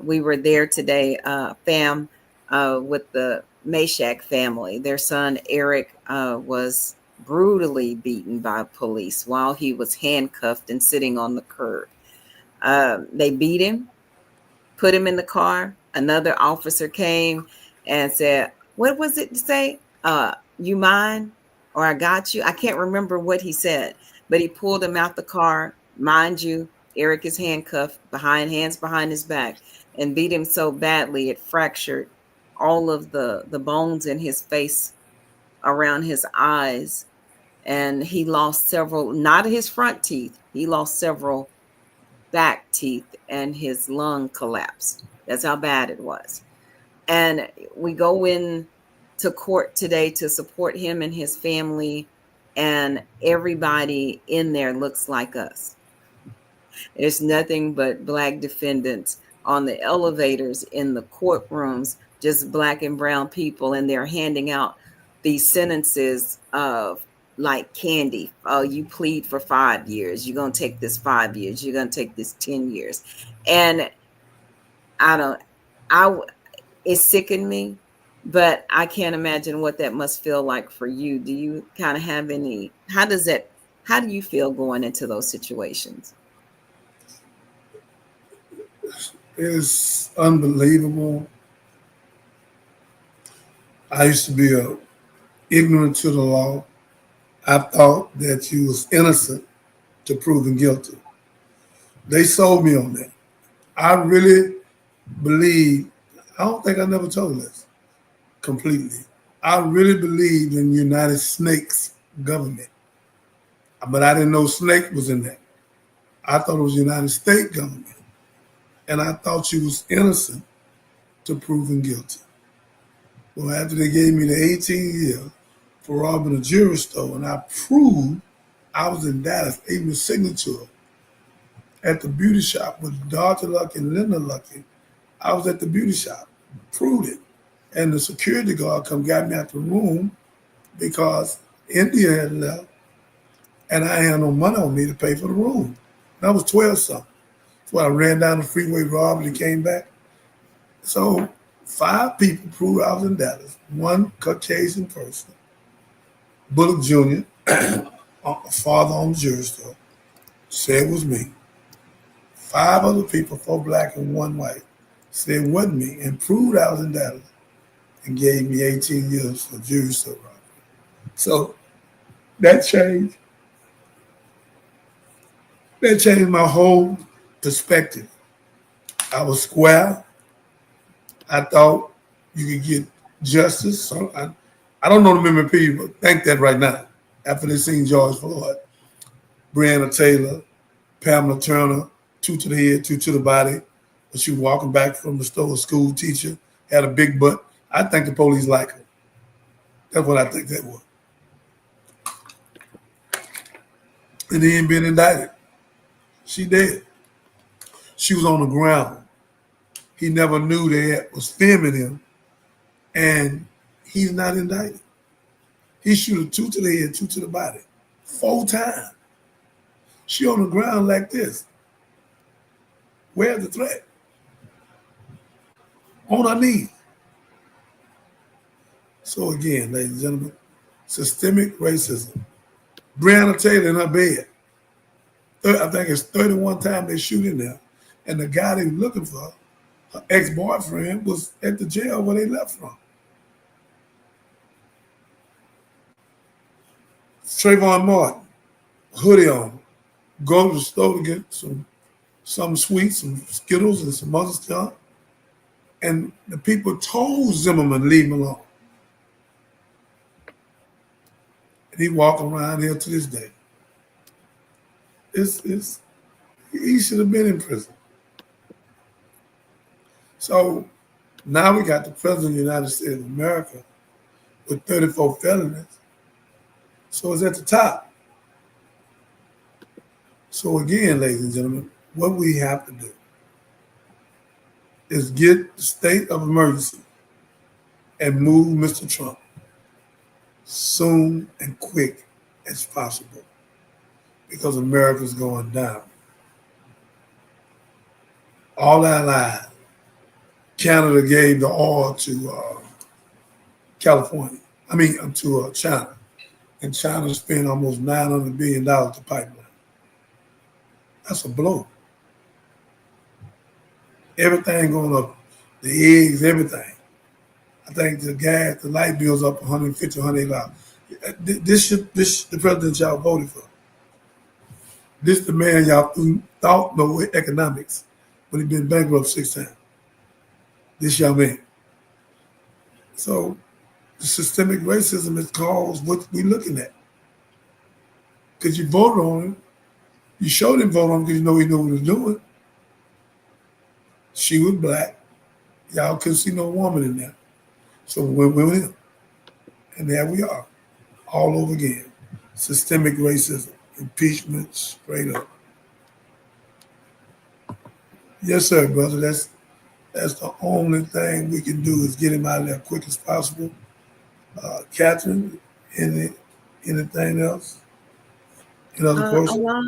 we were there today, with the Meshack family. Their son, Eric, was brutally beaten by police while he was handcuffed and sitting on the curb. They beat him, put him in the car. Another officer came and said, what was it to say? You mind? Or I got you. I can't remember what he said, but he pulled him out the car. Mind you, Eric is handcuffed, hands behind his back, and beat him so badly it fractured all of the bones in his face around his eyes, and he lost several, not his front teeth, he lost several back teeth, and his lung collapsed. That's how bad it was. And we go in to court today to support him and his family, and everybody in there looks like us. There's nothing but Black defendants on the elevators, in the courtrooms, just Black and brown people, and they're handing out these sentences of like candy. Oh, you plead for 5 years. You're going to take this 5 years. You're going to take this 10 years. And it sickened me, but I can't imagine what that must feel like for you. Do you kind of have any, how do you feel going into those situations? It's unbelievable. I used to be ignorant to the law. I thought that you was innocent to proven guilty. They sold me on that. I really believe, I don't think I never told this completely. I really believed in United Snakes government, but I didn't know Snake was in that. I thought it was United States government, and I thought you was innocent to proven guilty. Well, after they gave me the 18 years for robbing a jewelry store, and I proved I was in Dallas, even a signature at the beauty shop with Dr. Lucky and Linda Lucky. I was at the beauty shop, proved it. And the security guard come got me out the room because India had left and I had no money on me to pay for the room. And I was 12 something. So I ran down the freeway, robbed, and came back. So 5 people proved I was in Dallas. 1 Caucasian person, Bullock Jr., a father on the jewelry store, said it was me. 5 other people, 4 Black and 1 white, said it wasn't me, and proved I was in Dallas, and gave me 18 years for jewelry store robbery. So that changed. That changed my whole perspective. I was square. I thought you could get justice. So I don't know the many people think that right now after they seen George Floyd, Breonna Taylor, Pamela Turner, 2 to the head, 2 to the body. But she was walking back from the store, a school teacher, had a big butt. I think the police like her. That's what I think that was. And he ain't been indicted. She dead. She was on the ground. He never knew they was filming him, and he's not indicted. He shoot her 2 to the head, 2 to the body, 4 times. She on the ground like this. Where's the threat? On her knees. So again, ladies and gentlemen, systemic racism. Breonna Taylor in her bed. I think it's 31 times they shoot in there. And the guy they were looking for, her ex-boyfriend, was at the jail where they left from. Trayvon Martin, hoodie on, go to the store to get some sweets, some Skittles, and some other stuff. And the people told Zimmerman, leave him alone. And he walking around here to this day. He should have been in prison. So now we got the President of the United States of America with 34 felonies. So it's at the top. So again, ladies and gentlemen, what we have to do is get the state of emergency and move Mr. Trump soon and quick as possible, because America's going down. All our lives, Canada gave the oil to California. To China. And China spent almost $900 billion to pipeline. That's a blow. Everything going up, the eggs, everything. I think the gas, the light bill's up $150, $180. This the president y'all voted for. This the man y'all thought know economics, but he been bankrupt 6 times. This young man. So the systemic racism is caused what we're looking at. Because you voted on him, you showed him vote on him because you know he knew what he was doing. She was black. Y'all couldn't see no woman in there. So we went with him. And there we are, all over again. Systemic racism, impeachment, straight up. Yes, sir, brother. That's the only thing we can do is get him out of there quick as possible. Catherine, anything else? Any other A question? lot,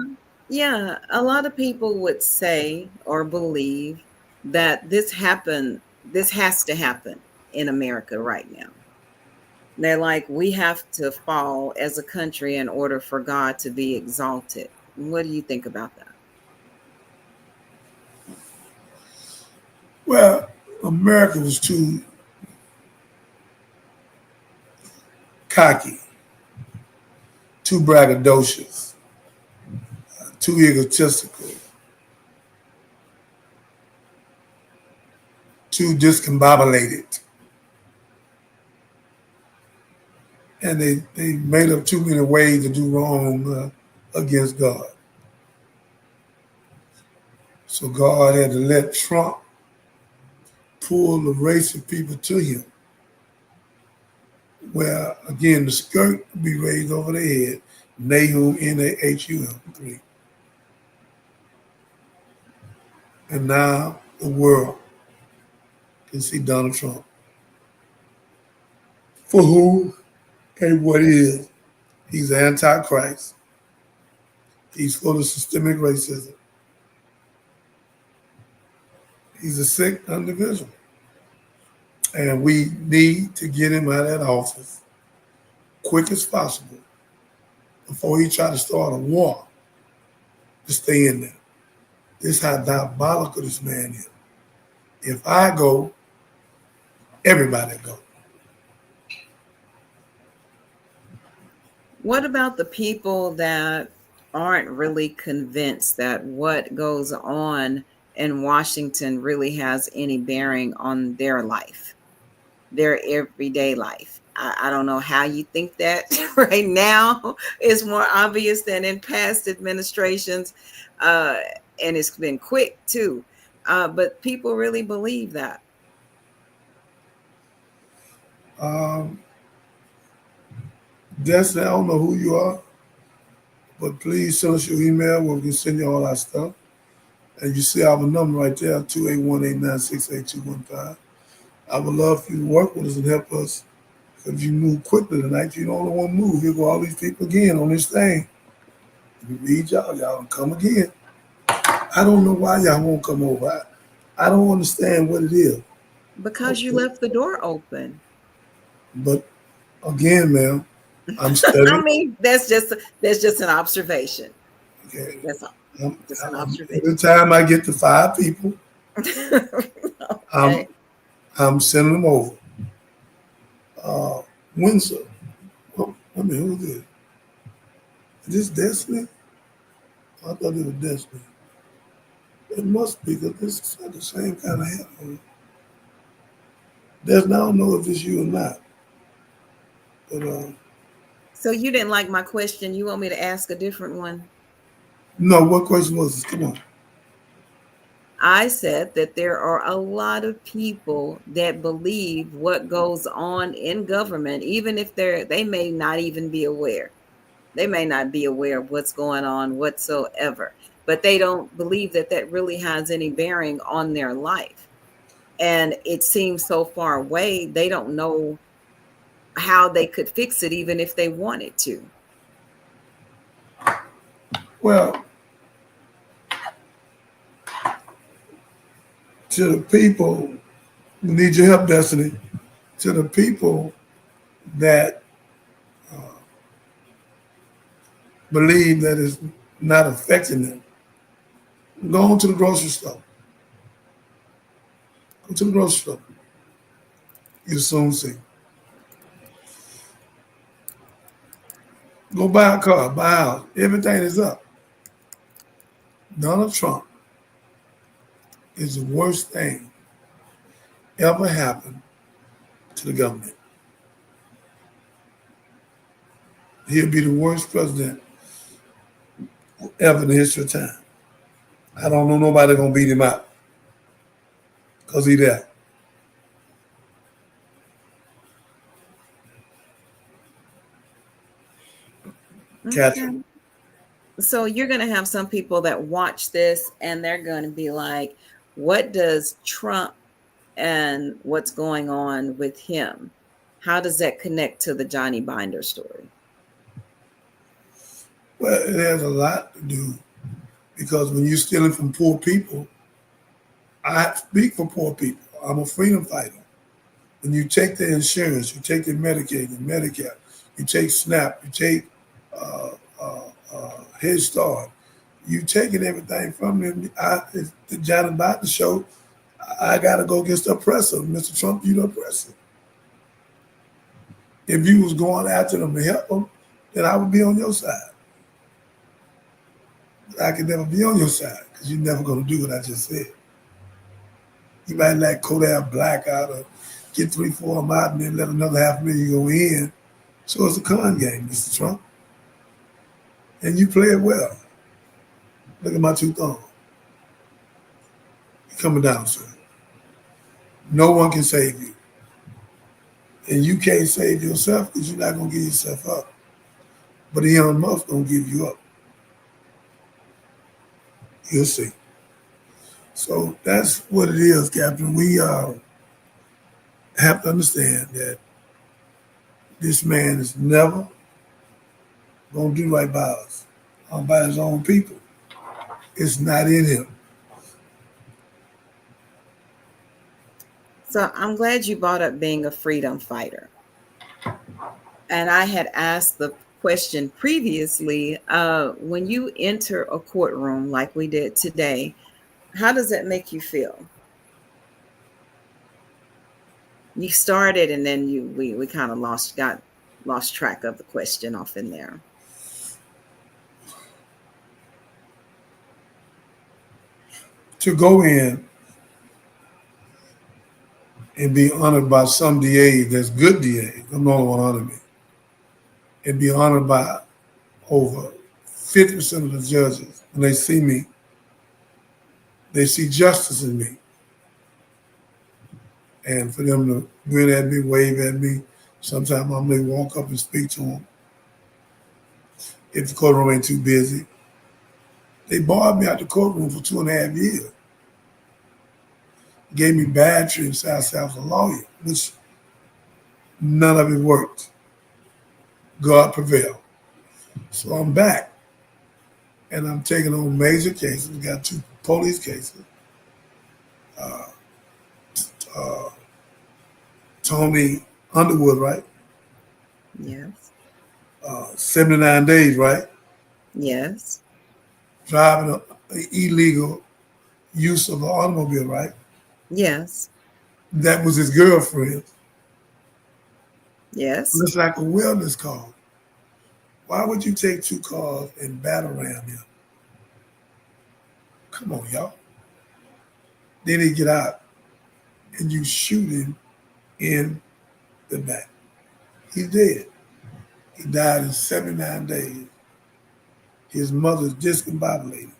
yeah, a lot of people would say or believe that this has to happen in America right now. They're like, we have to fall as a country in order for God to be exalted. What do you think about that? Well, America was too cocky, too braggadocious, too egotistical, too discombobulated. And they made up too many ways to do wrong against God. So God had to let Trump pull the race of people to him, where again the skirt would be raised over their head, Nahum, Nahum 3. And now the world can see Donald Trump for who and what he is. He's antichrist. He's full of systemic racism. He's a sick individual. And we need to get him out of that office quick as possible before he try to start a war to stay in there. This is how diabolical this man is. If I go, everybody go. What about the people that aren't really convinced that what goes on in Washington really has any bearing on their life, their everyday life? I don't know how you think that right now is more obvious than in past administrations. And it's been quick too. But people really believe that. Um, Destiny, I don't know who you are, but please send us your email where we can send you all our stuff. And you see our number right there, 281-896-8215. I would love for you to work with us and help us. If you move quickly tonight, you don't want to move. Here go all these people again on this thing. We need y'all come again. I don't know why y'all won't come over. I don't understand what it is. Because you left the door open. But again, ma'am, I'm I studying. mean, that's just an observation. Okay. That's all. Just an Every observation. time I get to 5 people, Okay. I'm sending them over. Windsor. Oh, I mean, who's this? Is this Destiny? I thought it was Destiny. It must be because this is the same kind of hat on. Destiny, I don't know if it's you or not. But So you didn't like my question. You want me to ask a different one? no, what question was this? Come on. I said that there are a lot of people that believe what goes on in government, even if they may not even be aware. They may not be aware of what's going on whatsoever, but they don't believe that that really has any bearing on their life. And it seems so far away, they don't know how they could fix it, even if they wanted to. Well, to the people who need your help, Destiny, to the people that believe that it's not affecting them, go on to the grocery store. Go to the grocery store. You'll soon see. Go buy a car, buy a house. Everything is up. Donald Trump is the worst thing ever happened to the government. He'll be the worst president ever in the history of time. I don't know nobody gonna beat him out because he there. Catch Okay. him. So you're going to have some people that watch this and they're going to be like, what does Trump and what's going on with him, how does that connect to the Johnny Binder story? Well, it has a lot to do because when you're stealing from poor people, I speak for poor people. I'm a freedom fighter. When you take their insurance, you take their Medicaid and Medicare, you take SNAP, you take Head Start, you taking everything from them. The Johnny Biden show, I got to go against the oppressor. Mr. Trump, you the oppressor. If you was going after them to help them, then I would be on your side. But I could never be on your side because you're never going to do what I just said. You might let Kodak Black out or get 3-4 of them out and then let another 500,000 go in. So it's a con game, Mr. Trump. And you play it well. Look at my two thumbs. You're coming down, sir. No one can save you. And you can't save yourself because you're not going to give yourself up. But Elon Musk going to give you up. You'll see. So that's what it is, Captain. We have to understand that this man is never going to do right by us, or by his own people. It's not in him. So I'm glad you brought up being a freedom fighter. And I had asked the question previously, when you enter a courtroom like we did today, how does that make you feel? You started and then we kind of lost track of the question off in there. To go in and be honored by some DA that's good DA, I'm the only one honored me, and be honored by over 50% of the judges. When they see me, they see justice in me. And for them to grin at me, wave at me, sometimes I may walk up and speak to them. If the courtroom ain't too busy. They barred me out the courtroom for 2.5 years. Gave me bad treatment, I said I was a lawyer, which none of it worked. God prevailed. So I'm back. And I'm taking on major cases. Got 2 police cases. Tony Underwood, right? Yes. 79 days, right? Yes. Driving an illegal use of an automobile, right? Yes. That was his girlfriend. Yes. It's like a wellness call. Why would you take 2 cars and battle ram him? Come on, y'all. Then he get out and you shoot him in the back. He's dead. He died in 79 days. His mother's discombobulated.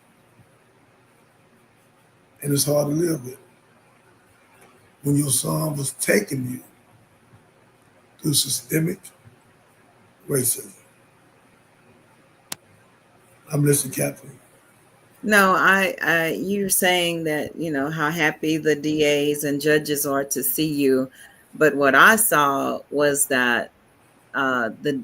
And it's hard to live with. When your son was taking you through systemic racism. I'm listening, Captain. No, you're saying that, how happy the DAs and judges are to see you. But what I saw was that the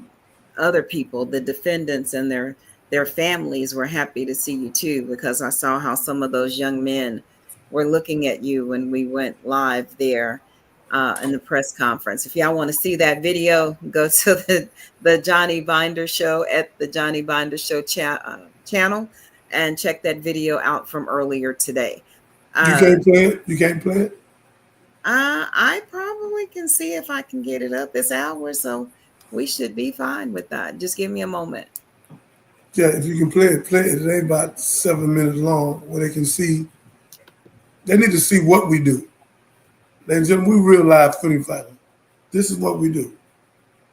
other people, the defendants and their families were happy to see you too, because I saw how some of those young men were looking at you when we went live there in the press conference. If y'all want to see that video, go to the Johnny Binder Show at the Johnny Binder Show channel and check that video out from earlier today. You can't play it? You can't play it? I probably can see if I can get it up this hour, so we should be fine with that. Just give me a moment. Yeah, if you can play it, play it. It ain't about 7 minutes long where they can see. They need to see what we do. Ladies and gentlemen, we real live freedom fighters. This is what we do.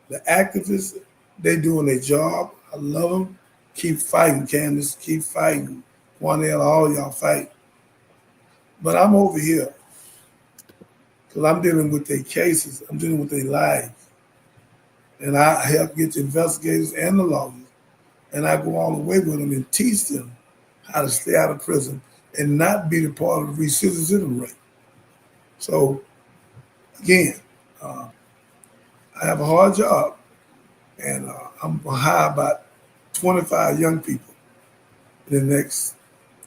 The activists, they doing their job. I love them. Keep fighting, Candace. Keep fighting. Juanelle, all y'all fight. But I'm over here because I'm dealing with their cases. I'm dealing with their lives. And I help get the investigators and the lawyers. And I go all the way with them and teach them how to stay out of prison and not be the part of the recidivism rate. So, again, I have a hard job, and I'm gonna hire about 25 young people in the next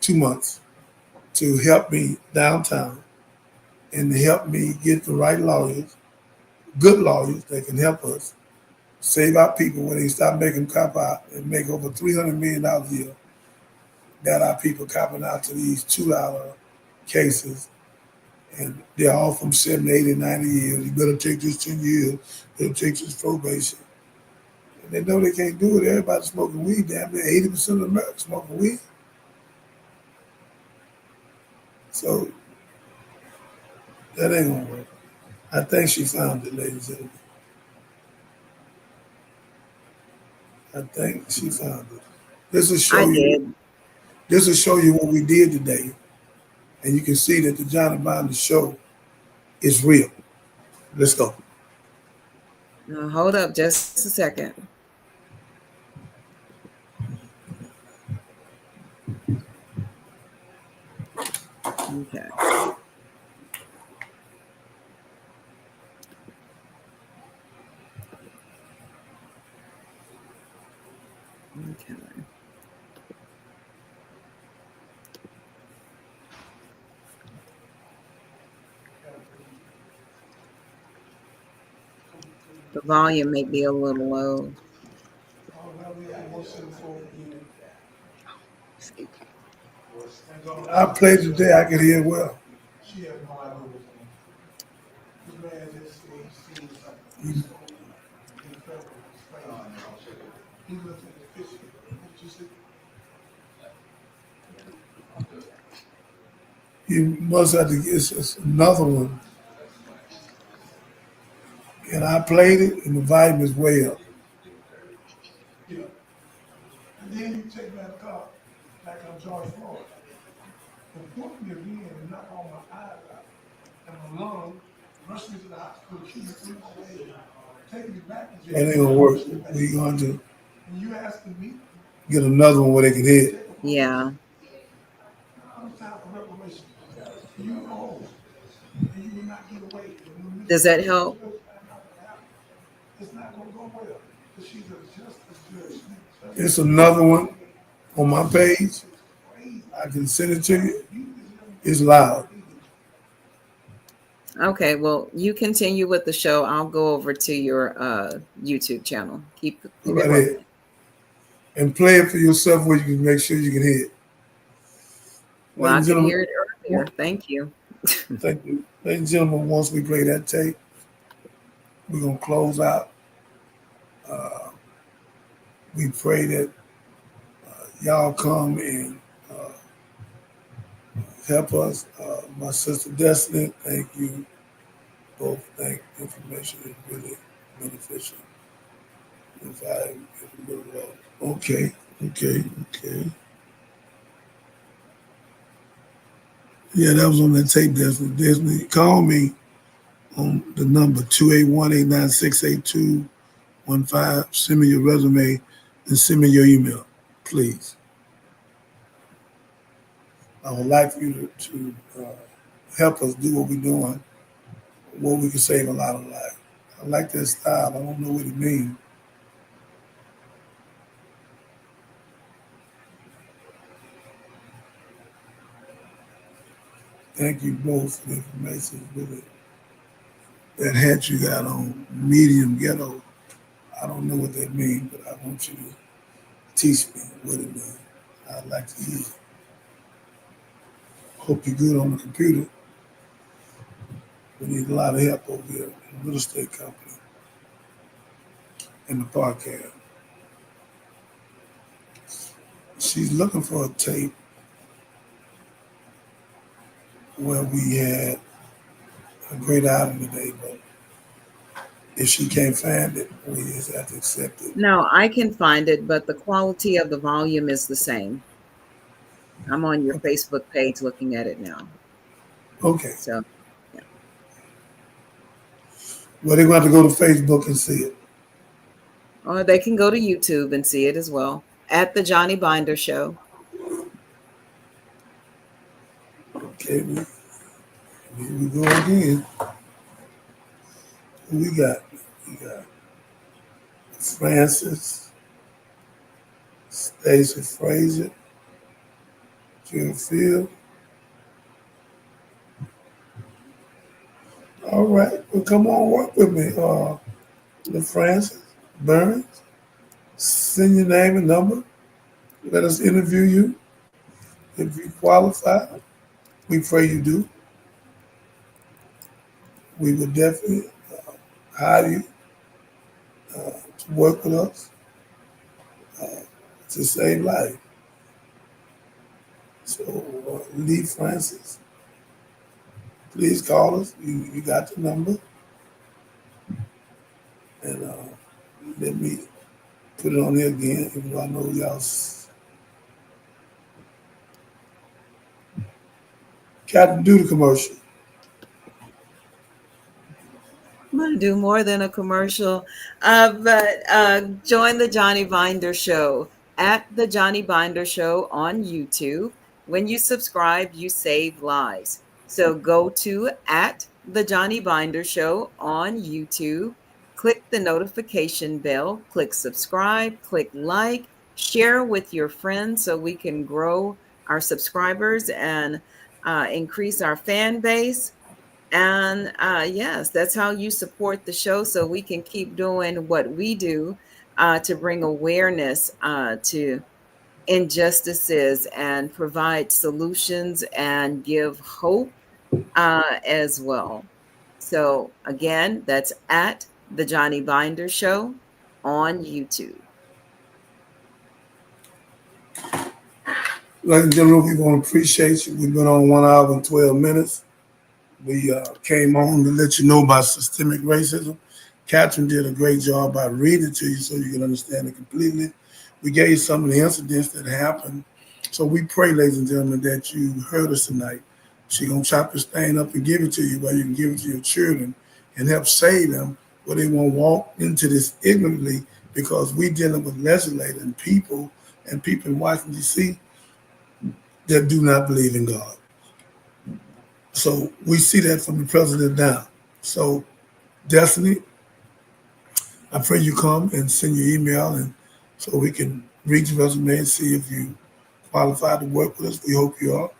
2 months to help me downtown and to help me get the right lawyers, good lawyers that can help us save our people when they stop making cop out and make over $300 million a year. Got our people copping out to these $2 cases, and they're all from 70, 80, 90 years. You better take this 10 years, better take this probation. And they know they can't do it. Everybody's smoking weed. Damn near 80% of America smoking weed. So that ain't gonna work. I think she found it, ladies and gentlemen. I think she found it. This will show I you. did. This will show you what we did today, and you can see that the Johnny Binder show is real. Let's go. Now, hold up just a second. Okay. Okay. The volume may be a little low. I played today. I can hear well. You must have to get us another one. And I played it, and the volume is way up. And then you take that car, like I'm George Floyd, and put me again and knock all my eyes out and my lung, rush me to the hospital, keep me 3 more days, take me back to jail. That ain't gonna work. We're going to and you asking me get another one where they can hit. Yeah. You know, and you will not get away. Does that help? It's not gonna go well. She's a justice judge. It's another one on my page. I can send it to you. It's loud. Okay. Well, you continue with the show. I'll go over to your YouTube channel. Keep it working. And play it for yourself where you can make sure you can hear it. Well, I can hear it earlier. Thank you. Thank you. Ladies and gentlemen, once we play that tape, we're going to close out. We pray that y'all come and help us. My sister Destiny, thank you. Both think information is really beneficial. If I get a little low. Okay. Yeah, that was on that tape, Destiny. Call me on the number 281-896-8215. Send me your resume and send me your email, please. I would like for you to help us do what we're doing, where we can save a lot of lives. I like that style. I don't know what it means. Thank you both for the information. Really. That hat you got on, medium ghetto, I don't know what that means, but I want you to teach me what it means. I'd like to hear. Hope you're good on the computer. We need a lot of help over here in the real estate company and the podcast. She's looking for a tape where we had a great outing today, but If she can't find it, we just have to accept it. No, I can find it, but the quality of the volume is the same. I'm on your Facebook page looking at it now. Okay. So, yeah. Well, they're going to have to go to Facebook and see it. Or they can go to YouTube and see it as well at the Johnny Binder Show. Okay, here we go again. Who we got? We got Francis, Stacey Fraser, Jill Field. All right, well, come on, work with me. Francis Burns, send your name and number. Let us interview you. If you qualify, we pray you do. We would definitely hire you to work with us to save life. So, Lee Francis, please call us. You got the number. And let me put it on there again, even though I know y'all. Captain, do the commercial. I'm going to do more than a commercial, but join the Johnny Binder Show at the Johnny Binder Show on YouTube. When you subscribe, you save lives. So go to at the Johnny Binder Show on YouTube, click the notification bell, click subscribe, click like, share with your friends so we can grow our subscribers and increase our fan base. And yes, that's how you support the show so we can keep doing what we do to bring awareness to injustices and provide solutions and give hope as well. So again, that's at the Johnny Binder Show on YouTube. Ladies and gentlemen, we want to appreciate you. We've been on 1 hour and 12 minutes. We came on to let you know about systemic racism. Catherine did a great job by reading it to you so you can understand it completely. We gave you some of the incidents that happened. So we pray, ladies and gentlemen, that you heard us tonight. She's going to chop this thing up and give it to you, where you can give it to your children and help save them, where they won't walk into this ignorantly, because we dealing with legislators and people in Washington, D.C. that do not believe in God. So we see that from the president down. So Destiny, I pray you come and send your email, and so we can read your resume and see if you qualify to work with us. We hope you are.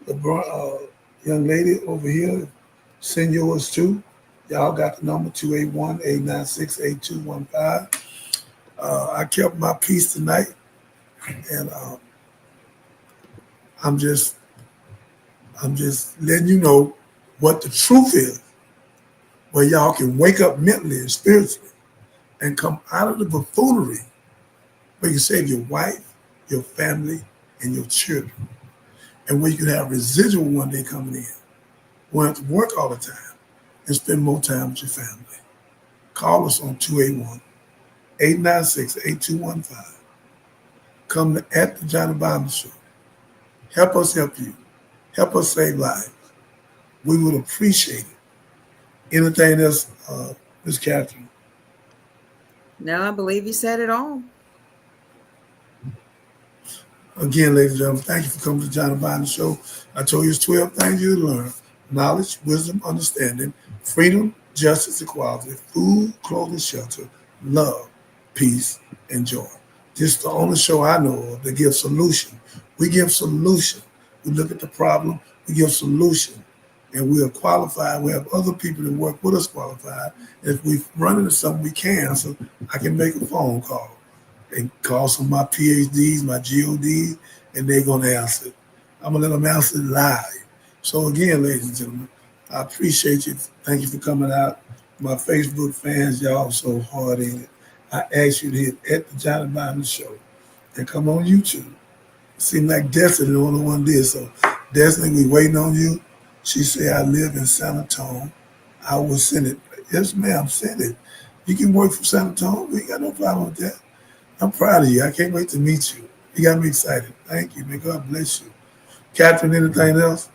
LeBron, young lady over here, send yours too. Y'all got the number 281-896-8215. I kept my peace tonight, and I'm just letting you know what the truth is, where y'all can wake up mentally and spiritually and come out of the buffoonery, where you save your wife, your family, and your children, and where you can have residual one day coming in. You won't have to work all the time and spend more time with your family. Call us on 281-896-8215. Come to at the Johnny Binder Show. Help us help you. Help us save lives. We would appreciate it. Anything else, Ms. Catherine? No, I believe you said it all. Again, ladies and gentlemen, thank you for coming to Johnny Binder Show. I told you it's 12 things you learn: knowledge, wisdom, understanding, freedom, justice, equality, food, clothing, shelter, love, peace, and joy. This is the only show I know of that gives solution. We give solution. We look at the problem, we give solution. And we are qualified. We have other people that work with us qualified. If we run into something, we can. So I can make a phone call and call some of my PhDs, my GODs, and they're going to answer it. I'm going to let them answer it live. So again, ladies and gentlemen, I appreciate you. Thank you for coming out. My Facebook fans, y'all so hard in it. I ask you to hit at the Johnny Binder Show and come on YouTube. It seemed like Destiny the only one did. So Destiny, we waiting on you. She said, I live in San Antonio. I will send it. Yes, ma'am, send it. You can work from San Antonio. We ain't got no problem with that. I'm proud of you. I can't wait to meet you. You got me excited. Thank you. May God bless you. Catherine, anything else?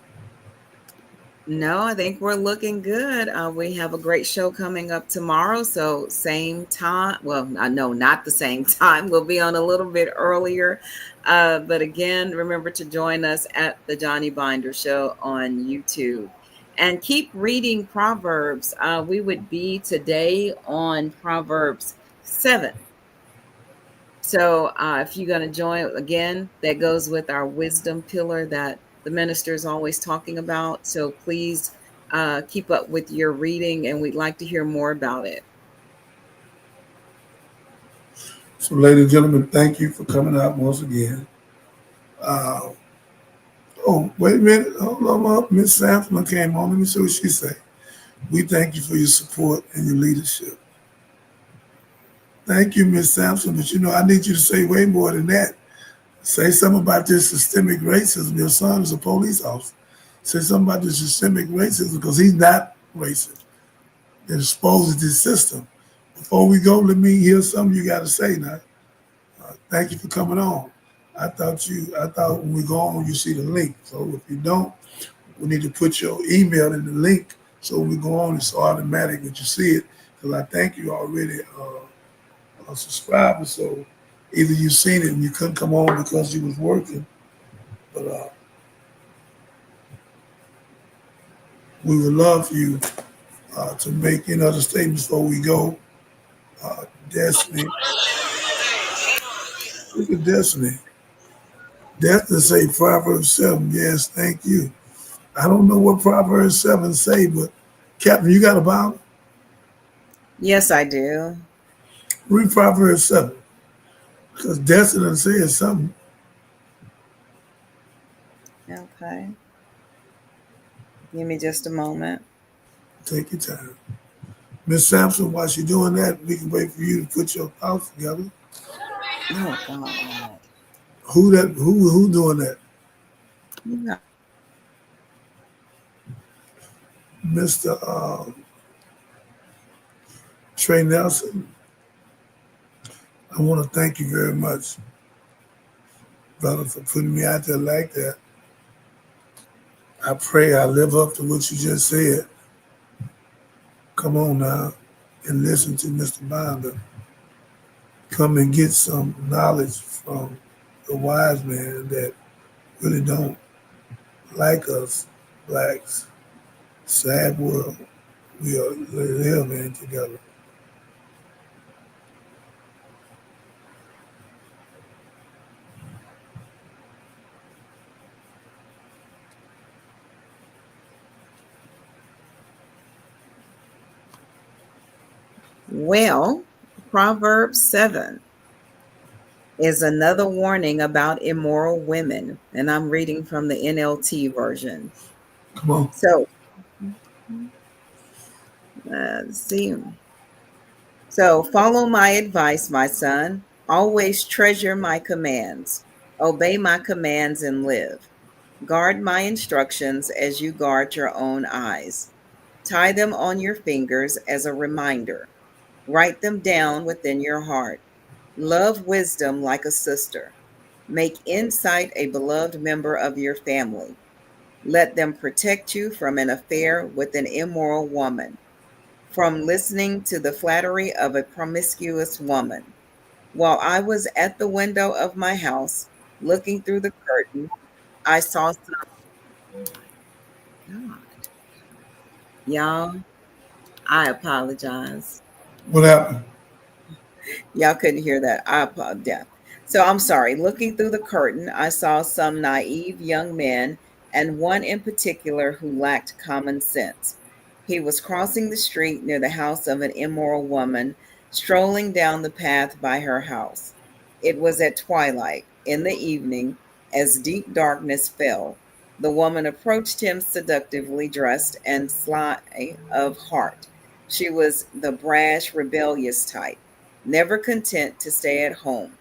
No, I think we're looking good. We have a great show coming up tomorrow. So, same time. Well, I know not the same time. We'll be on a little bit earlier. But again, remember to join us at the Johnny Binder Show on YouTube. And keep reading Proverbs. We would be today on Proverbs 7. So, if you're going to join again, that goes with our wisdom pillar that the minister is always talking about. So, please keep up with your reading, and we'd like to hear more about it. So, ladies and gentlemen, thank you for coming out once again. Uh, oh, wait a minute. Hold on up. Miss Sampson came on. Let me see what she say. We thank you for your support and your leadership. Thank you, Miss Sampson. But you know, I need you to say way more than that. Say something about this systemic racism. Your son is a police officer. Say something about this systemic racism because he's not racist. It exposes this system. Before we go, let me hear something you got to say now. Thank you for coming on. I thought when we go on, you see the link. So if you don't, we need to put your email in the link. So when we go on, it's automatic that you see it. Because I think you already a subscriber. So either you seen it and you couldn't come on because you was working, but we would love for you to make any other statements before we go. Destiny, look at Destiny. Destiny say Proverbs 7. Yes, thank you. I don't know what Proverbs 7 say, but Captain, you got a Bible? Yes, I do. Read Proverbs 7. Because Destiny says something. Okay. Give me just a moment. Take your time. Miss Sampson, while she's doing that, we can wait for you to put your thoughts together. Oh, God. Who doing that? No. Mr. Trey Nelson, I want to thank you very much, brother, for putting me out there like that. I pray I live up to what you just said. Come on now and listen to Mr. Binder. Come and get some knowledge from the wise man that really don't like us blacks. Sad world we are living together. Well, Proverbs 7 is another warning about immoral women, and I'm reading from the NLT version. Come on. So, let's see. So, follow my advice, my son. Always treasure my commands. Obey my commands and live. Guard my instructions as you guard your own eyes. Tie them on your fingers as a reminder. Write them down within your heart. Love wisdom like a sister. Make insight a beloved member of your family. Let them protect you from an affair with an immoral woman, from listening to the flattery of a promiscuous woman. While I was at the window of my house, looking through the curtain, I saw some. God, y'all, I apologize. What happened? Y'all couldn't hear that. I apologize. So I'm sorry. Looking through the curtain, I saw some naive young men, and one in particular who lacked common sense. He was crossing the street near the house of an immoral woman, strolling down the path by her house. It was at twilight, in the evening, as deep darkness fell. The woman approached him seductively dressed and sly of heart. She was the brash, rebellious type, never content to stay at home.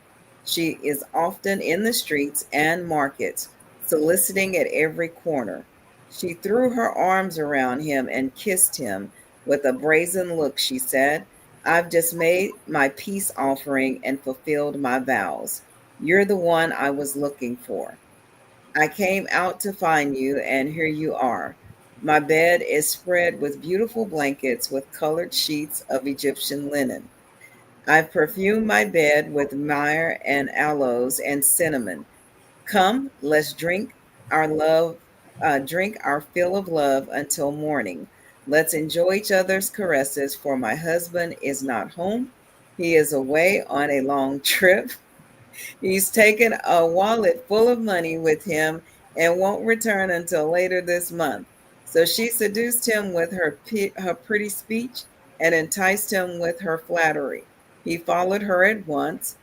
She is often in the streets and markets, soliciting at every corner. She threw her arms around him and kissed him with a brazen look, she said. I've just made my peace offering and fulfilled my vows. You're the one I was looking for. I came out to find you, and here you are. My bed is spread with beautiful blankets with colored sheets of Egyptian linen. I've perfumed my bed with myrrh and aloes and cinnamon. Come, let's drink our fill of love until morning. Let's enjoy each other's caresses, for my husband is not home. He is away on a long trip. He's taken a wallet full of money with him and won't return until later this month. So she seduced him with her pretty speech and enticed him with her flattery. He followed her at once.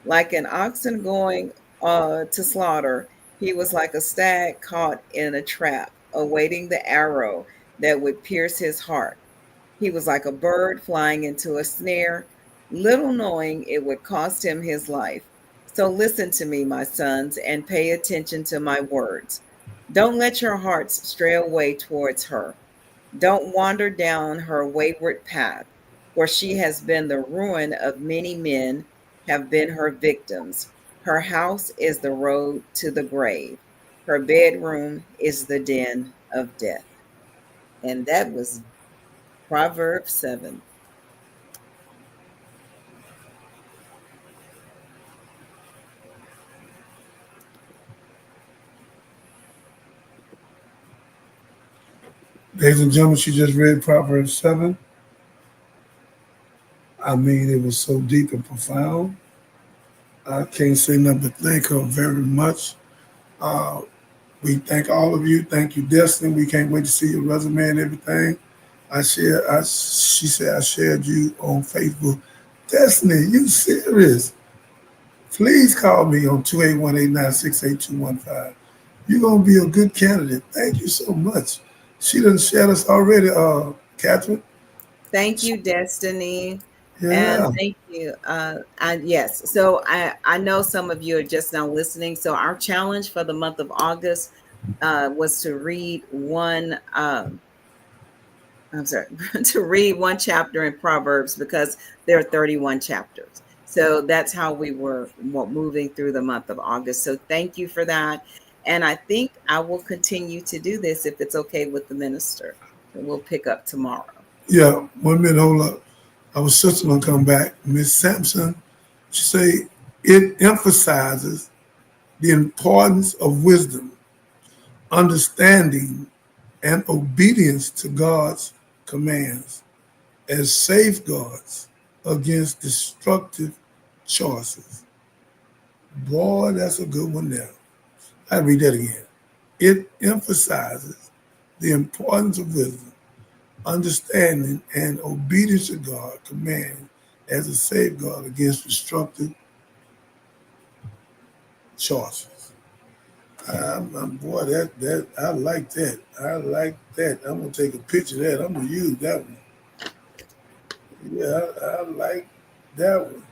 Like an oxen going to slaughter, he was like a stag caught in a trap, awaiting the arrow that would pierce his heart. He was like a bird flying into a snare, little knowing it would cost him his life. So listen to me, my sons, and pay attention to my words. Don't let your hearts stray away towards her. Don't wander down her wayward path, for she has been the ruin of many men, have been her victims. Her house is the road to the grave. Her bedroom is the den of death. And that was Proverbs 7. Ladies and gentlemen, she just read Proverbs 7. I mean, it was so deep and profound. I can't say nothing but thank her very much. Uh, we thank all of you. Thank you, Destiny. We can't wait to see your resume and everything. She said I shared you on Facebook. Destiny, you serious? Please call me on 281-896-8215. You're gonna be a good candidate. Thank you so much. She done shared us already, Catherine. Thank you, Destiny. And Yeah. thank you. And yes, so I know some of you are just now listening. So our challenge for the month of August was to read one. I'm sorry, to read one chapter in Proverbs because there are 31 chapters. So that's how we were moving through the month of August. So thank you for that. And I think I will continue to do this if it's okay with the minister. We'll pick up tomorrow. Yeah, 1 minute, hold up. Our sister gonna come back. Miss Sampson, she say it emphasizes the importance of wisdom, understanding, and obedience to God's commands as safeguards against destructive choices. Boy, that's a good one there. I read that again. It emphasizes the importance of wisdom, understanding, and obedience to God command as a safeguard against destructive choices. Boy, that I like that. I like that. I'm gonna take a picture of that. I'm gonna use that one. Yeah, I like that one.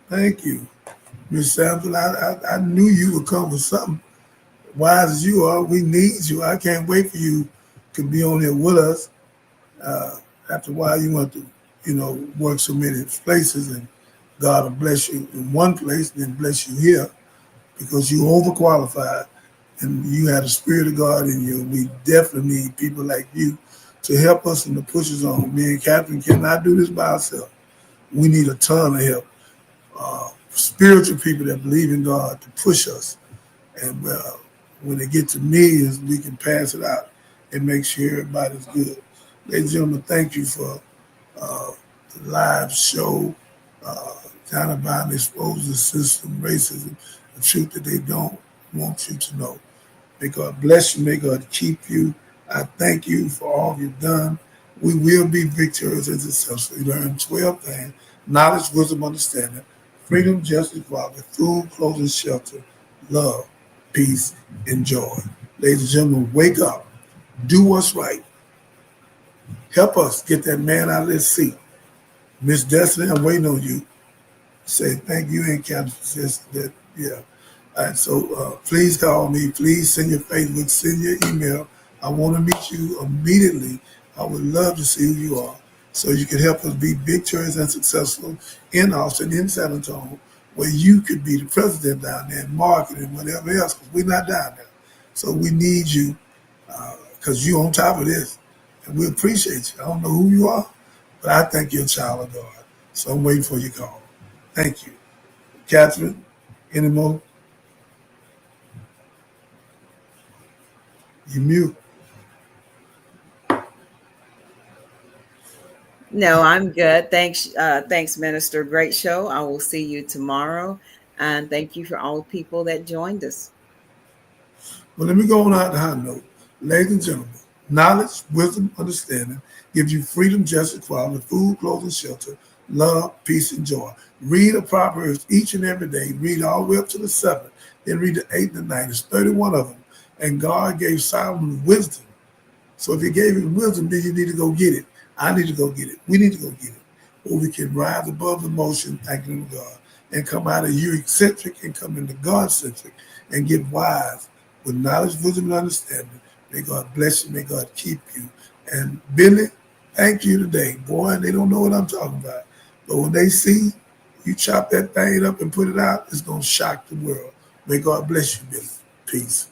Thank you, Miss Sampson. I knew you would come with something. Wise as you are, we need you. I can't wait for you to be on here with us. Uh, After a while, you want to, work so many places, and God will bless you in one place, then bless you here because you overqualified and you have the Spirit of God in you. We definitely need people like you to help us and to push us on. Me and Catherine cannot do this by ourselves. We need a ton of help. Spiritual people that believe in God to push us. And when they get to me, is we can pass it out and make sure everybody's good. Ladies and gentlemen, thank you for uh, the live show. China Biden exposes the system, racism, the truth that they don't want you to know. May God bless you. May God keep you. I thank you for all you've done. We will be victorious and successful. We learn 12 things: knowledge, wisdom, understanding, freedom, justice, equality, food, clothing, shelter, love, peace, and joy. Ladies and gentlemen, wake up. Do what's right. Help us get that man out of this seat. Miss Destiny, I'm waiting on you. Say thank you and Captain says that, yeah. All right, so please call me. Please send your Facebook, send your email. I want to meet you immediately. I would love to see who you are. so you can help us be victorious and successful in Austin, in San Antonio, where you could be the president down there, and marketing, whatever else, because we're not down there. So we need you, because you on top of this, and we appreciate you. I don't know who you are, but I think you're a child of God. So I'm waiting for your call. Thank you. Catherine, any more? You mute. No, I'm good. Thanks, Minister. Great show. I will see you tomorrow. And thank you for all the people that joined us. Well, let me go on out the high note. Ladies and gentlemen, knowledge, wisdom, understanding gives you freedom, justice, equality, food, clothing, shelter, love, peace, and joy. Read the Proverbs each and every day. Read all the way up to the 7th. Then read the 8th and the 9th. There's 31 of them. And God gave Solomon wisdom. So if he gave him wisdom, then you need to go get it. I need to go get it. We need to go get it. Or we can rise above emotion, thanking God, and come out of Eurocentric and come into God-centric and get wise with knowledge, wisdom, and understanding. May God bless you. May God keep you. And Billy, thank you today. Boy, they don't know what I'm talking about. But when they see you chop that thing up and put it out, it's going to shock the world. May God bless you, Billy. Peace.